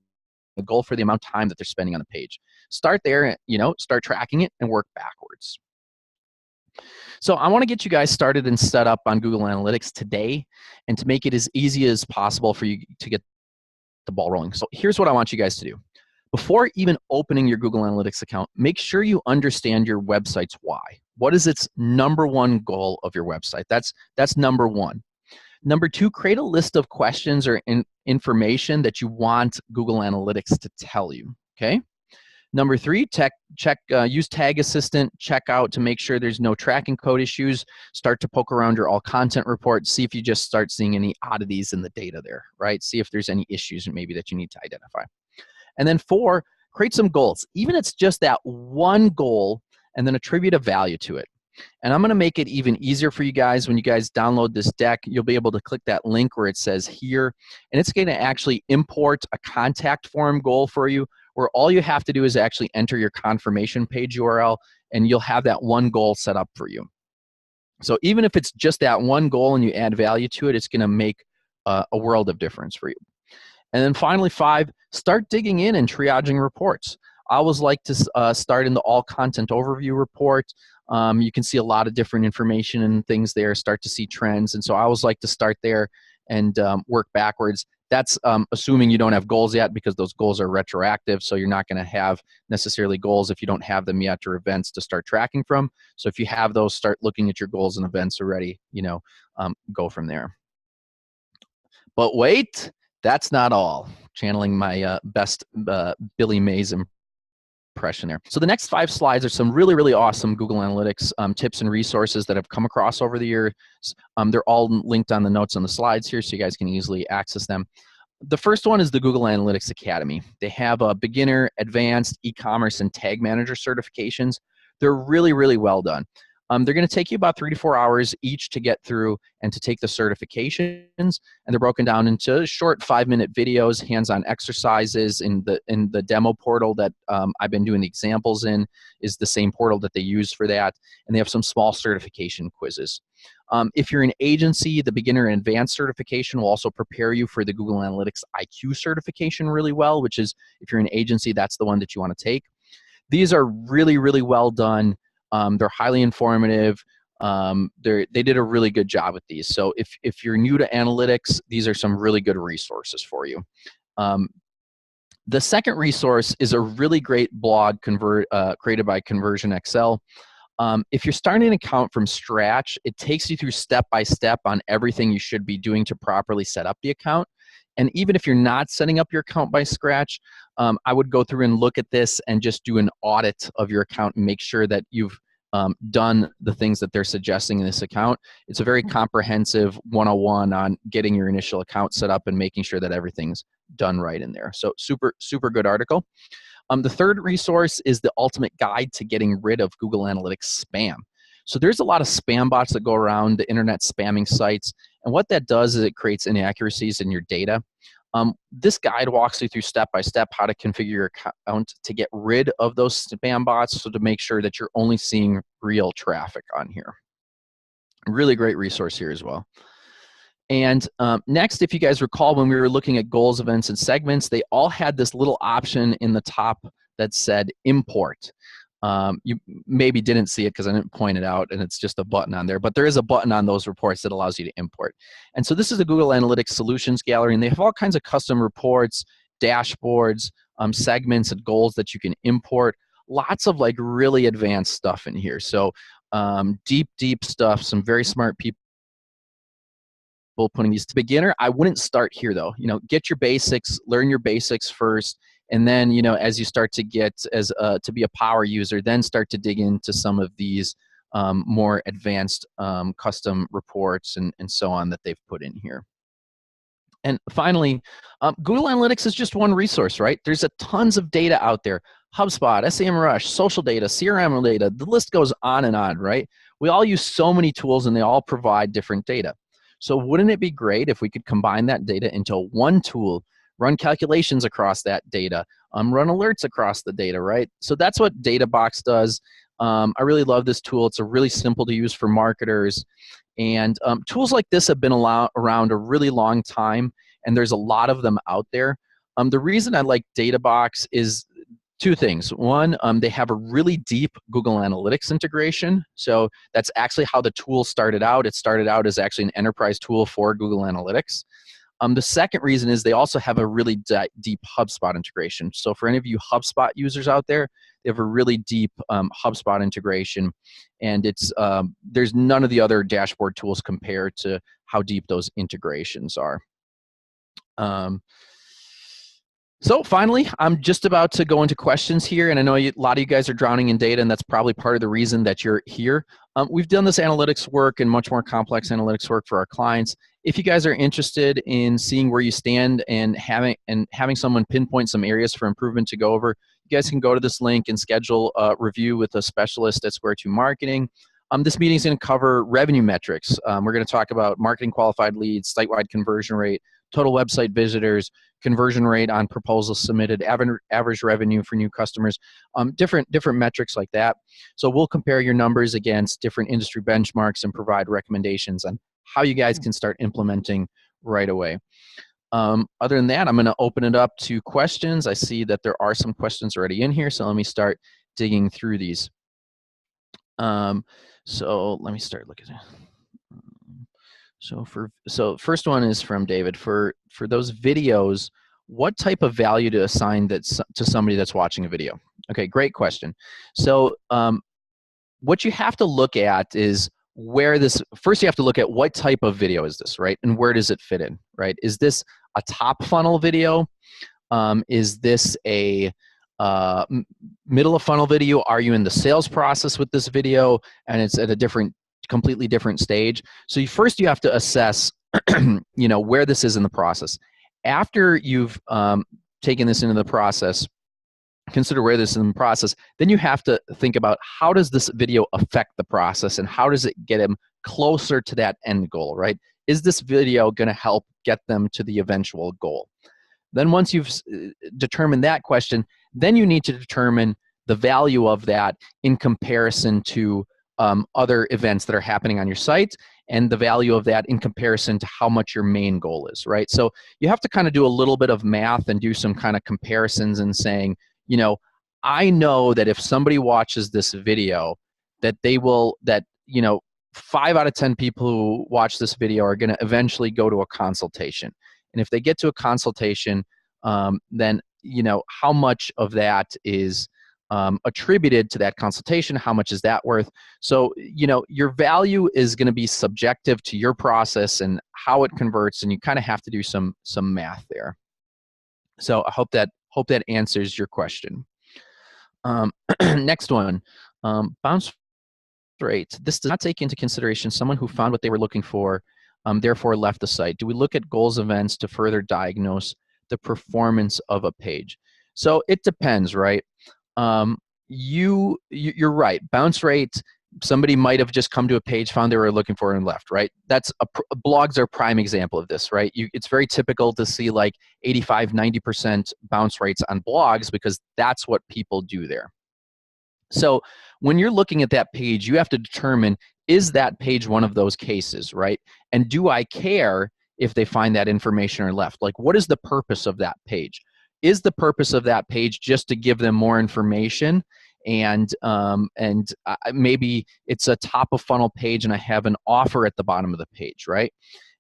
a goal for the amount of time that they're spending on the page. Start there, start tracking it and work backwards. So I want to get you guys started and set up on Google Analytics today and to make it as easy as possible for you to get the ball rolling. So here's what I want you guys to do. Before even opening your Google Analytics account, make sure you understand your website's why. What is its number one goal of your website? That's number one. Number two, create a list of questions or information that you want Google Analytics to tell you, okay? Number three, use Tag Assistant, check out to make sure there's no tracking code issues. Start to poke around your all content report, see if you just start seeing any oddities in the data there, right? See if there's any issues maybe that you need to identify. And then four, create some goals. Even if it's just that one goal, and then attribute a value to it. And I'm going to make it even easier for you guys. When you guys download this deck, you'll be able to click that link where it says here, and it's going to actually import a contact form goal for you, where all you have to do is actually enter your confirmation page URL, and you'll have that one goal set up for you. So even if it's just that one goal and you add value to it, it's going to make a world of difference for you. And then finally, five, start digging in and triaging reports. I always like to start in the all content overview report. You can see a lot of different information and things there, start to see trends. And so I always like to start there and work backwards. That's assuming you don't have goals yet, because those goals are retroactive. So you're not going to have necessarily goals if you don't have them yet, or events to start tracking from. So if you have those, start looking at your goals and events already, go from there. But wait, that's not all. Channeling my best Billy Mays impression there. So the next 5 slides are some really, really awesome Google Analytics tips and resources that I've come across over the years. They're all linked on the notes on the slides here, so you guys can easily access them. The first one is the Google Analytics Academy. They have a beginner, advanced, e-commerce, and tag manager certifications. They're really, really well done. They're going to take you about 3 to 4 hours each to get through and to take the certifications, and they're broken down into short 5-minute videos, hands-on exercises. In the demo portal that I've been doing the examples in is the same portal that they use for that, and they have some small certification quizzes. If you're an agency, the beginner and advanced certification will also prepare you for the Google Analytics IQ certification really well, which is, if you're an agency, that's the one that you want to take. These are really, really well done. They're highly informative. They did a really good job with these. So if you're new to analytics, these are some really good resources for you. The second resource is a really great blog created by Conversion Excel. If you're starting an account from scratch, it takes you through step by step on everything you should be doing to properly set up the account. And even if you're not setting up your account by scratch, I would go through and look at this and just do an audit of your account and make sure that you've done the things that they're suggesting in this account. It's a very comprehensive 101 on getting your initial account set up and making sure that everything's done right in there. So super, super good article. The third resource is the ultimate guide to getting rid of Google Analytics spam. So there's a lot of spam bots that go around the internet spamming sites, and what that does is it creates inaccuracies in your data. This guide walks you through step by step how to configure your account to get rid of those spam bots, so to make sure that you're only seeing real traffic on here. Really great resource here as well. And next, if you guys recall, when we were looking at goals, events, and segments, they all had this little option in the top that said import. You maybe didn't see it because I didn't point it out, and it's just a button on there, but there is a button on those reports that allows you to import. And so this is the Google Analytics Solutions Gallery, and they have all kinds of custom reports, dashboards, segments, and goals that you can import. Lots of like really advanced stuff in here. So deep stuff, some very smart people putting these to beginner. I wouldn't start here though. Get your basics, learn your basics first, and then as you start to get to be a power user, then start to dig into some of these more advanced custom reports and so on that they've put in here. And finally, Google Analytics is just one resource, right? There's tons of data out there. HubSpot, SEMrush, social data, CRM data, the list goes on and on, right? We all use so many tools and they all provide different data. So wouldn't it be great if we could combine that data into one tool, run calculations across that data, run alerts across the data, right? So that's what DataBox does. I really love this tool. It's a really simple to use for marketers. And tools like this have been around a really long time, and there's a lot of them out there. The reason I like DataBox is two things. One, they have a really deep Google Analytics integration. So that's actually how the tool started out. It started out as actually an enterprise tool for Google Analytics. The second reason is they also have a really deep HubSpot integration. So for any of you HubSpot users out there, they have a really deep HubSpot integration, and it's there's none of the other dashboard tools compared to how deep those integrations are. So finally, I'm just about to go into questions here, and I know a lot of you guys are drowning in data, and that's probably part of the reason that you're here. We've done this analytics work and much more complex analytics work for our clients. If you guys are interested in seeing where you stand and having someone pinpoint some areas for improvement to go over, you guys can go to this link and schedule a review with a specialist at Square 2 Marketing. This meeting is going to cover revenue metrics. We're going to talk about marketing qualified leads, site-wide conversion rate, total website visitors, conversion rate on proposals submitted, average revenue for new customers, different metrics like that. So we'll compare your numbers against different industry benchmarks and provide recommendations on how you guys can start implementing right away. Other than that, I'm going to open it up to questions. I see that there are some questions already in here, so let me start digging through these. So let me start looking at it. So first one is from David. For those videos, what type of value to assign to somebody that's watching a video? Okay, great question. So what you have to look at is first you have to look at what type of video is this, right? And where does it fit in, right? Is this a top funnel video? Is this a middle of funnel video? Are you in the sales process with this video and it's at a completely different stage? So first you have to assess where this is in the process. After you've taken this into the process, consider where this is in the process, then you have to think about how does this video affect the process and how does it get them closer to that end goal, right? Is this video going to help get them to the eventual goal? Then once you've determined that question, then you need to determine the value of that in comparison to other events that are happening on your site, and the value of that in comparison to how much your main goal is, right? So you have to kind of do a little bit of math and do some kind of comparisons and saying, you know, I know that if somebody watches this video, that they will, that, you know, 5 out of 10 people who watch this video are going to eventually go to a consultation. And if they get to a consultation, then, you know, how much of that is attributed to that consultation? How much is that worth? So, you know, your value is going to be subjective to your process and how it converts, and you kind of have to do some math there. So I hope that answers your question. Next one, bounce rate. This does not take into consideration someone who found what they were looking for, therefore left the site. Do we look at goals events to further diagnose the performance of a page? So it depends, right? You're right. Bounce rate, somebody might have just come to a page, found they were looking for, and left, right? That's blogs are a prime example of this, right? It's very typical to see like 85, 90% bounce rates on blogs because that's what people do there. So when you're looking at that page, you have to determine, is that page one of those cases, right? And do I care if they find that information or left? Like, what is the purpose of that page? Is the purpose of that page just to give them more information, and maybe it's a top of funnel page and I have an offer at the bottom of the page, right?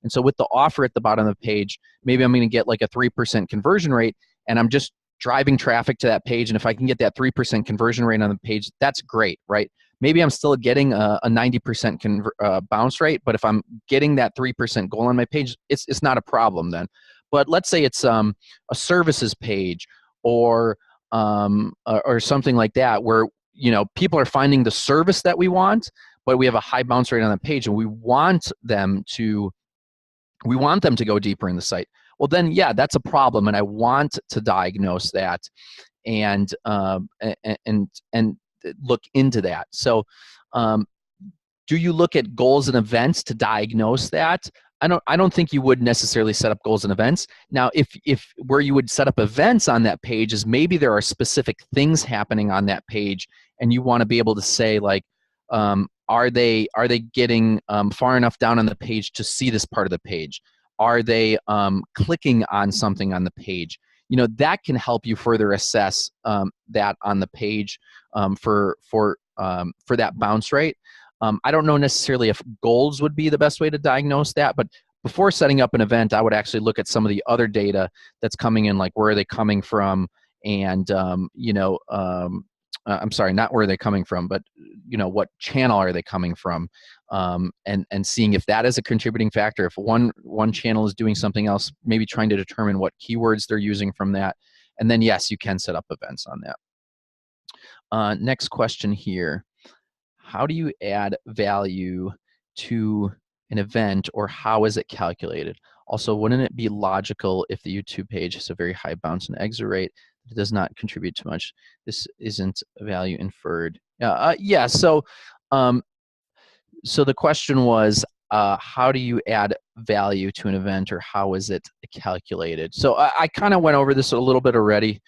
And so with the offer at the bottom of the page, maybe I'm going to get like a 3% conversion rate, and I'm just driving traffic to that page, and if I can get that 3% conversion rate on the page, that's great, right? Maybe I'm still getting a 90% bounce rate, but if I'm getting that 3% goal on my page, it's not a problem then. But let's say it's a services page or something like that, where, you know, people are finding the service that we want, but we have a high bounce rate on the page, and we want them to go deeper in the site. Well, then, yeah, that's a problem, and I want to diagnose that and look into that. So, do you look at goals and events to diagnose that? I don't think you would necessarily set up goals and events. Now, if where you would set up events on that page is maybe there are specific things happening on that page, and you want to be able to say, like, are they getting far enough down on the page to see this part of the page? Are they clicking on something on the page? You know, that can help you further assess that on the page for that bounce rate. I don't know necessarily if goals would be the best way to diagnose that, but before setting up an event, I would actually look at some of the other data that's coming in, like where are they coming from, and you know, I'm sorry, not where are they coming from, but, you know, what channel are they coming from, and seeing if that is a contributing factor. If one channel is doing something else, maybe trying to determine what keywords they're using from that, and then yes, you can set up events on that. Next question here. How do you add value to an event, or how is it calculated? Also, wouldn't it be logical if the YouTube page has a very high bounce and exit rate? It does not contribute too much. This isn't value inferred. Yeah. So, so the question was, how do you add value to an event, or how is it calculated? So I kind of went over this a little bit already.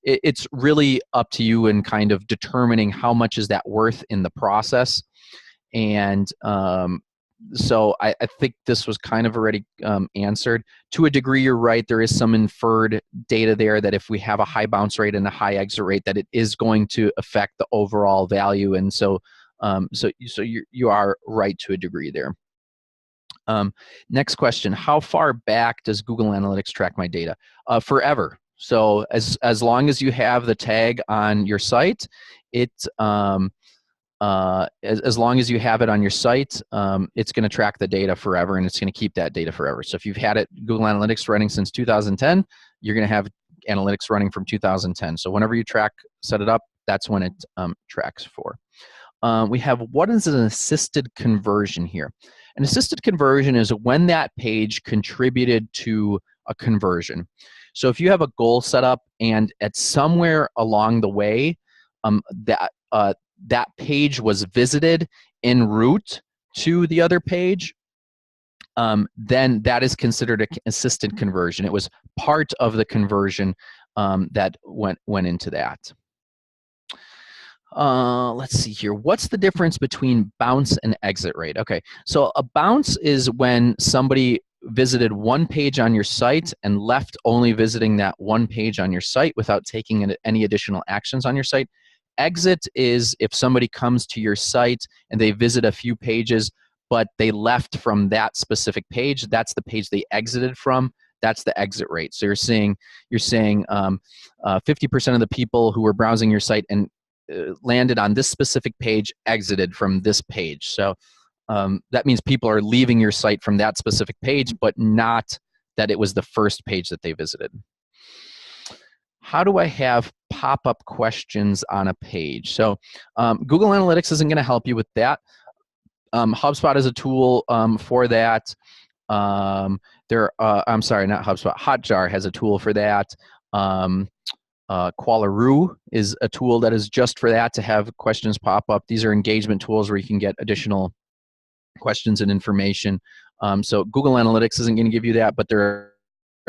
It's really up to you in kind of determining how much is that worth in the process. And so I think this was kind of already answered. To a degree, you're right. There is some inferred data there that if we have a high bounce rate and a high exit rate, that it is going to affect the overall value. And so you are right to a degree there. Next question: how far back does Google Analytics track my data? Forever. So as long as you have the tag on your site, as long as you have it on your site, it's going to track the data forever, and it's going to keep that data forever. So if you've had Google Analytics running since 2010, you're going to have analytics running from 2010. So whenever you set it up, that's when it tracks for. We have, what is an assisted conversion here? An assisted conversion is when that page contributed to a conversion. So if you have a goal set up and at somewhere along the way that page was visited en route to the other page, then that is considered a consistent conversion. It was part of the conversion that went into that. Let's see here. What's the difference between bounce and exit rate? Okay, so a bounce is when somebody visited one page on your site and left only visiting that one page on your site without taking any additional actions on your site. Exit is if somebody comes to your site and they visit a few pages, but they left from that specific page. That's the page they exited from. That's the exit rate. So you're saying 50% of the people who were browsing your site and landed on this specific page exited from this page. So that means people are leaving your site from that specific page, but not that it was the first page that they visited. How do I have pop-up questions on a page? So Google Analytics isn't going to help you with that. HubSpot is a tool for that. I'm sorry, not HubSpot. Hotjar has a tool for that. Qualaroo is a tool that is just for that, to have questions pop up. These are engagement tools where you can get additional questions and information. So Google Analytics isn't going to give you that, but there are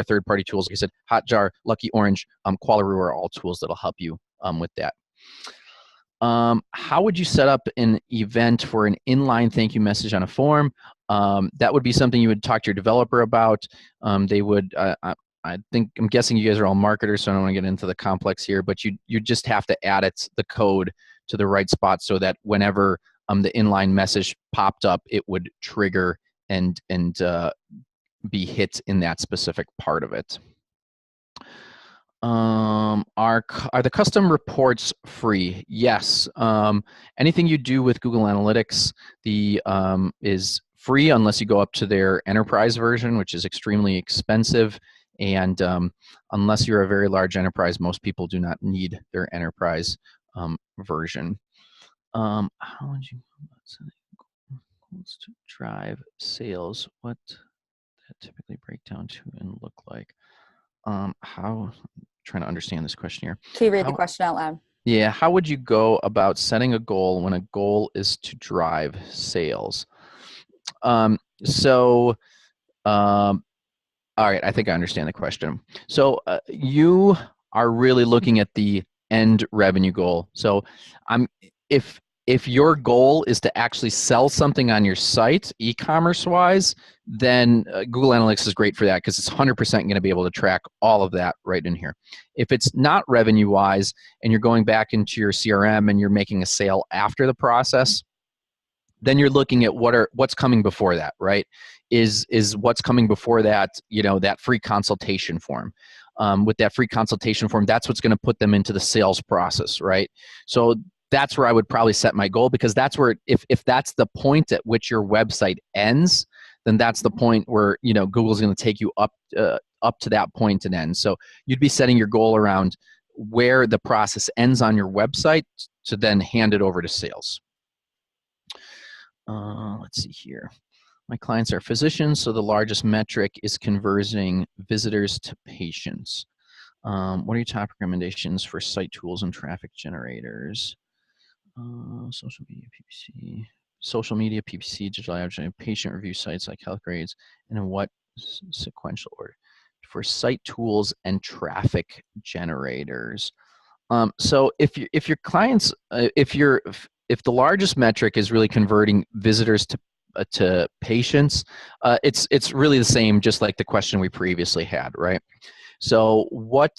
third-party tools. Like I said, Hotjar, Lucky Orange, Qualaroo are all tools that'll help you with that. How would you set up an event for an inline thank you message on a form? That would be something you would talk to your developer about. They would, I'm guessing you guys are all marketers, so I don't want to get into the complex here, but you just have to add the code to the right spot so that whenever the inline message popped up, it would trigger and be hit in that specific part of it. Are the custom reports free? Yes. Anything you do with Google Analytics is free unless you go up to their enterprise version, which is extremely expensive. And unless you're a very large enterprise, most people do not need their enterprise version. How would you goals to drive sales? What that typically break down to and look like? Trying to understand this question here. Can you read the question out loud? Yeah, how would you go about setting a goal when a goal is to drive sales? All right, I think I understand the question. So you are really looking at the end revenue goal. So if your goal is to actually sell something on your site, e-commerce wise, then Google Analytics is great for that because it's 100% going to be able to track all of that right in here. If it's not revenue wise and you're going back into your CRM and you're making a sale after the process, then you're looking at what's coming before that, right? Is what's coming before that, that free consultation form. With that free consultation form, that's what's going to put them into the sales process, right? So that's where I would probably set my goal, because that's where, if that's the point at which your website ends, then that's the point where Google's going to take you up to that point and end. So you'd be setting your goal around where the process ends on your website to then hand it over to sales. Let's see here. My clients are physicians, so the largest metric is converting visitors to patients. What are your top recommendations for site tools and traffic generators? Social media, PPC, digital advertising, patient review sites like health grades, and in what sequential order for site tools and traffic generators? So if your clients, if the largest metric is really converting visitors to patients, it's really the same, just like the question we previously had, right? So what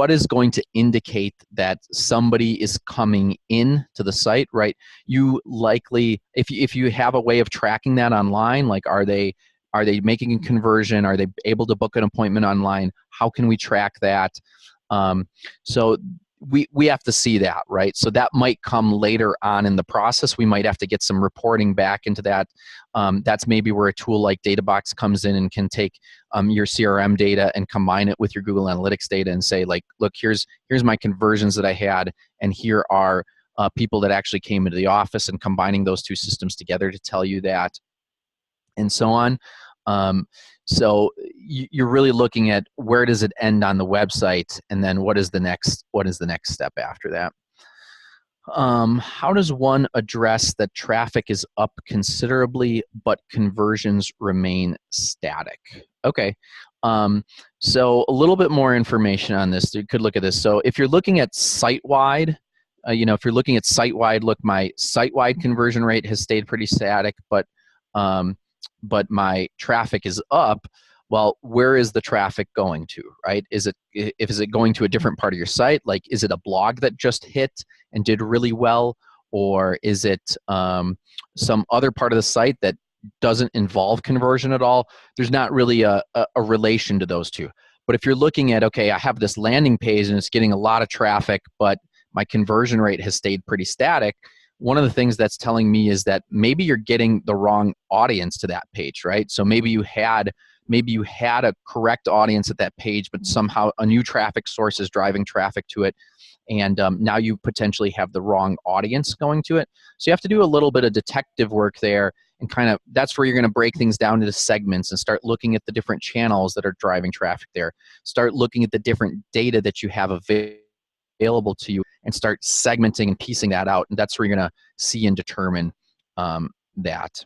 is going to indicate that somebody is coming in to the site, right? You likely, if you have a way of tracking that online, like are they making a conversion? Are they able to book an appointment online? How can we track that? So we have to see that, right? So that might come later on in the process. We might have to get some reporting back into that. That's maybe where a tool like Databox comes in and can take your CRM data and combine it with your Google Analytics data and say, like, look, here's my conversions that I had, and here are people that actually came into the office, and combining those two systems together to tell you that, and so on. So you're really looking at where does it end on the website, and then what is the next step after that. How does one address that traffic is up considerably but conversions remain static? Okay, so a little bit more information on this. You could look at this. So if you're looking at site-wide, if you're looking at site-wide, look, my site-wide conversion rate has stayed pretty static, but my traffic is up. Well, where is the traffic going to, right? Is it going to a different part of your site? Like, is it a blog that just hit and did really well? Or is it some other part of the site that doesn't involve conversion at all? There's not really a relation to those two. But if you're looking at, okay, I have this landing page and it's getting a lot of traffic, but my conversion rate has stayed pretty static, one of the things that's telling me is that maybe you're getting the wrong audience to that page, right? So maybe you had a correct audience at that page, but somehow a new traffic source is driving traffic to it, and now you potentially have the wrong audience going to it. So you have to do a little bit of detective work there, and that's where you're going to break things down into segments and start looking at the different channels that are driving traffic there. Start looking at the different data that you have available to you, and start segmenting and piecing that out, and that's where you're going to see and determine that.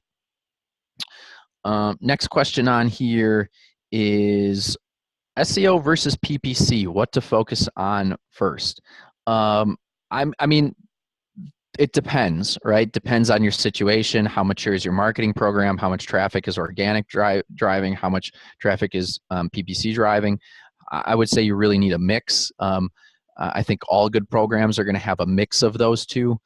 Next question on here is SEO versus PPC. What to focus on first? I mean, it depends, right? Depends on your situation. How mature is your marketing program? How much traffic is organic driving? How much traffic is PPC driving? I would say you really need a mix. I think all good programs are going to have a mix of those two,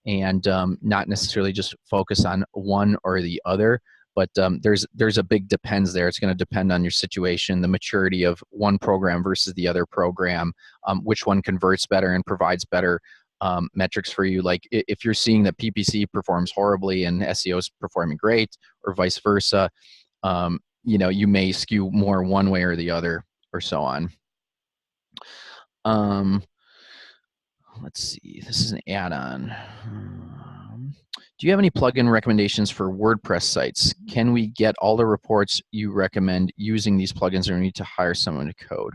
and not necessarily just focus on one or the other. But there's a big depends there. It's going to depend on your situation, the maturity of one program versus the other program, which one converts better and provides better metrics for you. Like if you're seeing that PPC performs horribly and SEO is performing great, or vice versa, you may skew more one way or the other, or so on. Let's see. This is an add-on. Do you have any plugin recommendations for WordPress sites? Can we get all the reports you recommend using these plugins, or need to hire someone to code?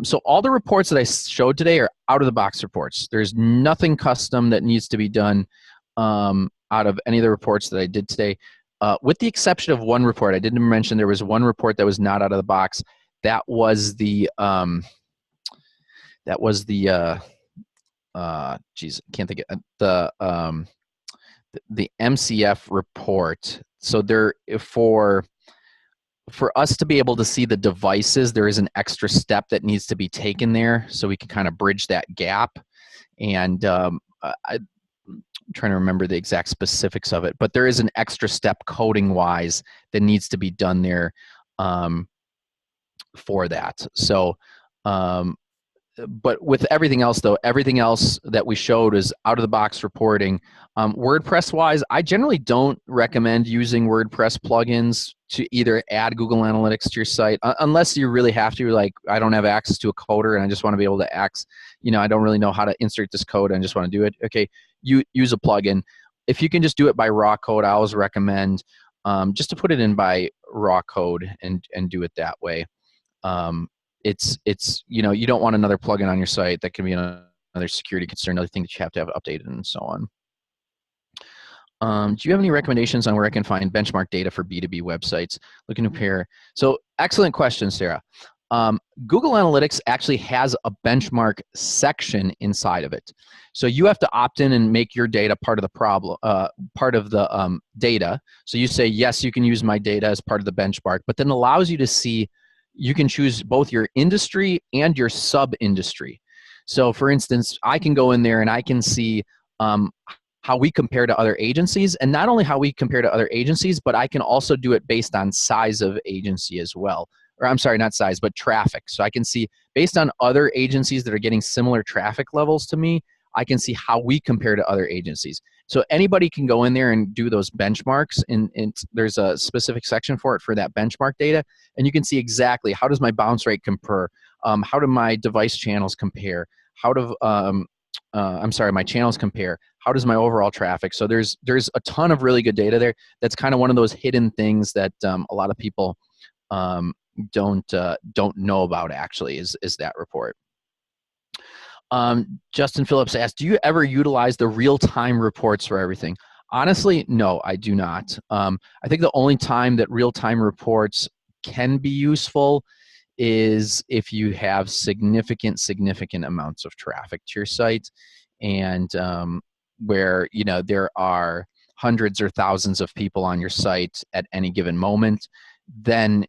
So all the reports that I showed today are out-of-the-box reports. There's nothing custom that needs to be done out of any of the reports that I did today, with the exception of one report. I didn't mention there was one report that was not out of the box. That was the geez, I can't think of the MCF report. So there, for us to be able to see the devices, there is an extra step that needs to be taken there, so we can kind of bridge that gap. And I'm trying to remember the exact specifics of it, but there is an extra step coding wise that needs to be done there for that. So but with everything else, though, everything else that we showed is out-of-the-box reporting. WordPress-wise, I generally don't recommend using WordPress plugins to either add Google Analytics to your site, unless you really have to. Like, I don't have access to a coder, and I just want to be able to I don't really know how to insert this code, and I just want to do it. Okay, you use a plugin. If you can just do it by raw code, I always recommend just to put it in by raw code and do it that way. It's you don't want another plugin on your site that can be another security concern, another thing that you have to have updated, and so on. Do you have any recommendations on where I can find benchmark data for B2B websites? Looking to compare. So excellent question, Sarah. Google Analytics actually has a benchmark section inside of it. So you have to opt in and make your data part of the problem, part of the data. So you say, yes, you can use my data as part of the benchmark, but then allows you to see, you can choose both your industry and your sub-industry. So for instance, I can go in there and I can see how we compare to other agencies, and not only how we compare to other agencies, but I can also do it based on size of agency as well. Or I'm sorry, not size, but traffic. So I can see, based on other agencies that are getting similar traffic levels to me, I can see how we compare to other agencies. So anybody can go in there and do those benchmarks, and there's a specific section for it for that benchmark data, and you can see exactly how does my bounce rate compare, how do my device channels compare, how do my channels compare, how does my overall traffic. So there's a ton of really good data there. That's kind of one of those hidden things that a lot of people don't know about actually is that report. Justin Phillips asked, do you ever utilize the real-time reports for everything? Honestly, no, I do not. I think the only time that real-time reports can be useful is if you have significant amounts of traffic to your site, and where there are hundreds or thousands of people on your site at any given moment. Then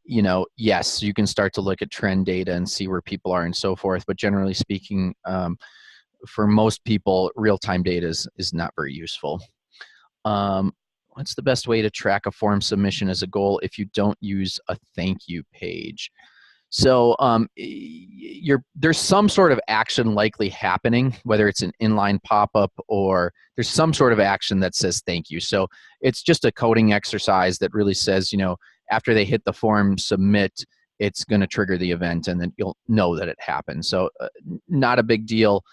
yes, you can start to look at trend data and see where people are and so forth. But generally speaking, for most people, real-time data is not very useful. What's the best way to track a form submission as a goal if you don't use a thank you page? So there's some sort of action likely happening, whether it's an inline pop-up or there's some sort of action that says thank you. So it's just a coding exercise that really says, after they hit the form submit, it's going to trigger the event, and then you'll know that it happened. So not a big deal.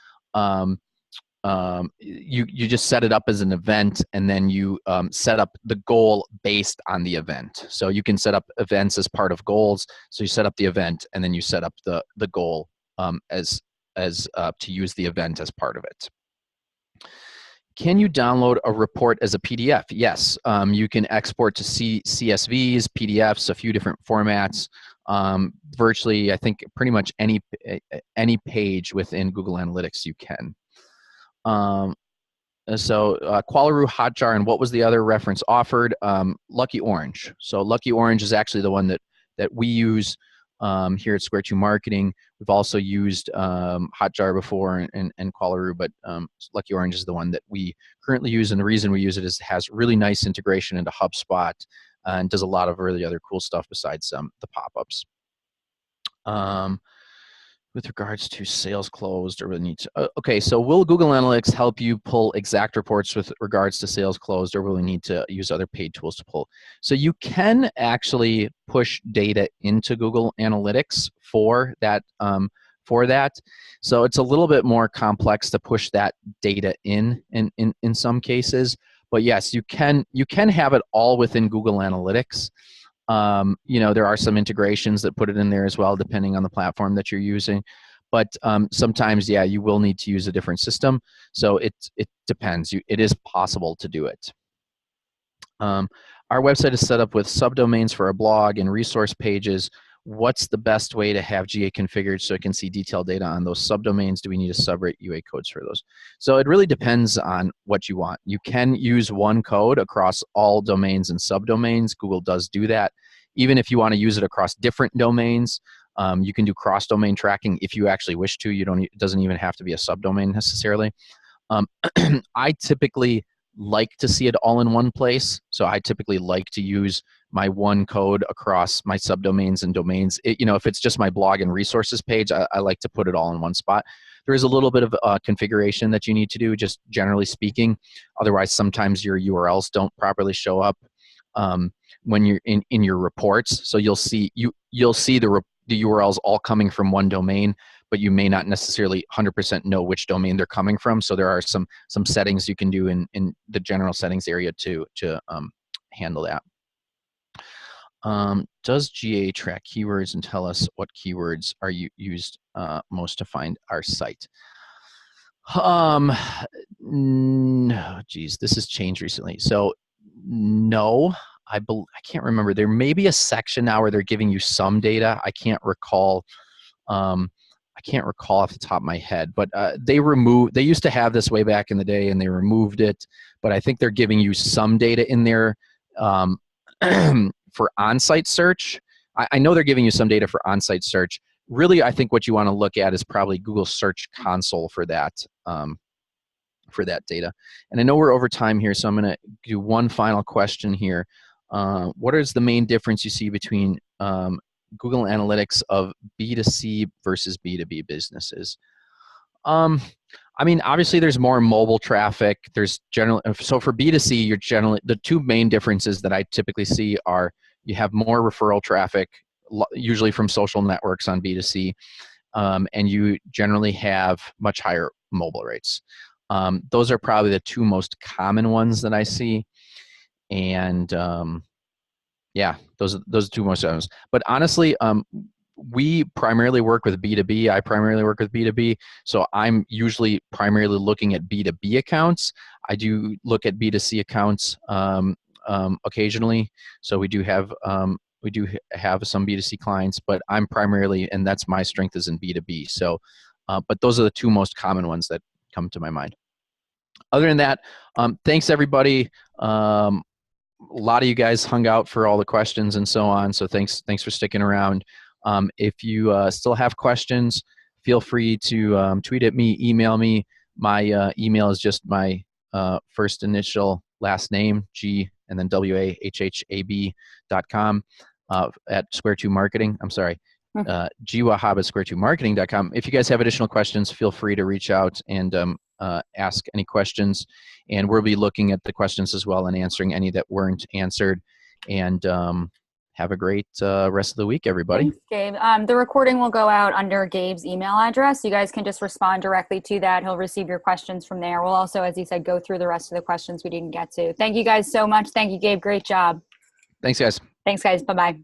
You just set it up as an event, and then you set up the goal based on the event. So you can set up events as part of goals. So you set up the event, and then you set up the goal as to use the event as part of it. Can you download a report as a PDF? Yes, you can export to CSVs, PDFs, a few different formats. Virtually, I think pretty much any page within Google Analytics you can. So Qualaroo, Hotjar, and what was the other reference offered? Lucky Orange. So Lucky Orange is actually the one that we use here at Square 2 Marketing. We've also used Hotjar before and Qualaroo, but Lucky Orange is the one that we currently use, and the reason we use it is it has really nice integration into HubSpot and does a lot of really other cool stuff besides the pop-ups. With regards to sales closed, or really need to, okay, so will Google Analytics help you pull exact reports with regards to sales closed, or will we need to use other paid tools to pull? So you can actually push data into Google Analytics for that. So it's a little bit more complex to push that data in some cases, but yes, you can have it all within Google Analytics. There are some integrations that put it in there as well, depending on the platform that you're using. But sometimes, yeah, you will need to use a different system. So it depends. It is possible to do it. Our website is set up with subdomains for our blog and resource pages. What's the best way to have GA configured so it can see detailed data on those subdomains? Do we need to separate UA codes for those? So it really depends on what you want. You can use one code across all domains and subdomains. Google does do that. Even if you want to use it across different domains, you can do cross-domain tracking if you actually wish to. It doesn't even have to be a subdomain necessarily. I typically like to see it all in one place. So I typically like to use my one code across my subdomains and domains. If it's just my blog and resources page, I like to put it all in one spot. There is a little bit of configuration that you need to do, just generally speaking. Otherwise, sometimes your URLs don't properly show up when you're in your reports. So you'll see the URLs all coming from one domain, but you may not necessarily 100% know which domain they're coming from. So there are some settings you can do in the general settings area to handle that. Does GA track keywords and tell us what keywords are used most to find our site? No, geez, this has changed recently. So no, I can't remember. There may be a section now where they're giving you some data. I can't recall. I can't recall off the top of my head, but they used to have this way back in the day, and they removed it. But I think they're giving you some data in there for on-site search. I know they're giving you some data for on-site search. Really, I think what you want to look at is probably Google Search Console for that data. And I know we're over time here, so I'm going to do one final question here. What is the main difference you see between Google Analytics of B2C versus B2B businesses? I mean, obviously there's more mobile traffic. So for B2C, the two main differences that I typically see are you have more referral traffic, usually from social networks on B2C, and you generally have much higher mobile rates. Those are probably the two most common ones that I see. And Yeah, those are two most items. But honestly, we primarily work with B2B. I primarily work with B2B. So I'm usually primarily looking at B2B accounts. I do look at B2C accounts occasionally. So we do have some B2C clients, but I'm primarily, and that's my strength, is in B2B. So, but those are the two most common ones that come to my mind. Other than that, thanks everybody. A lot of you guys hung out for all the questions and so on. So thanks for sticking around. If you still have questions, feel free to tweet at me, email me. My email is just my first initial last name, G, and then WAHHAB.com at Square 2 Marketing. I'm sorry, G Wahhab at Square2Marketing.com. If you guys have additional questions, feel free to reach out and ask any questions, and we'll be looking at the questions as well and answering any that weren't answered. And have a great rest of the week, everybody. Thanks, Gabe. The recording will go out under Gabe's email address. You guys can just respond directly to that. He'll receive your questions from there. We'll also, as he said, go through the rest of the questions we didn't get to. Thank you guys so much. Thank you, Gabe. Great job. Thanks, guys. Thanks, guys. Bye-bye.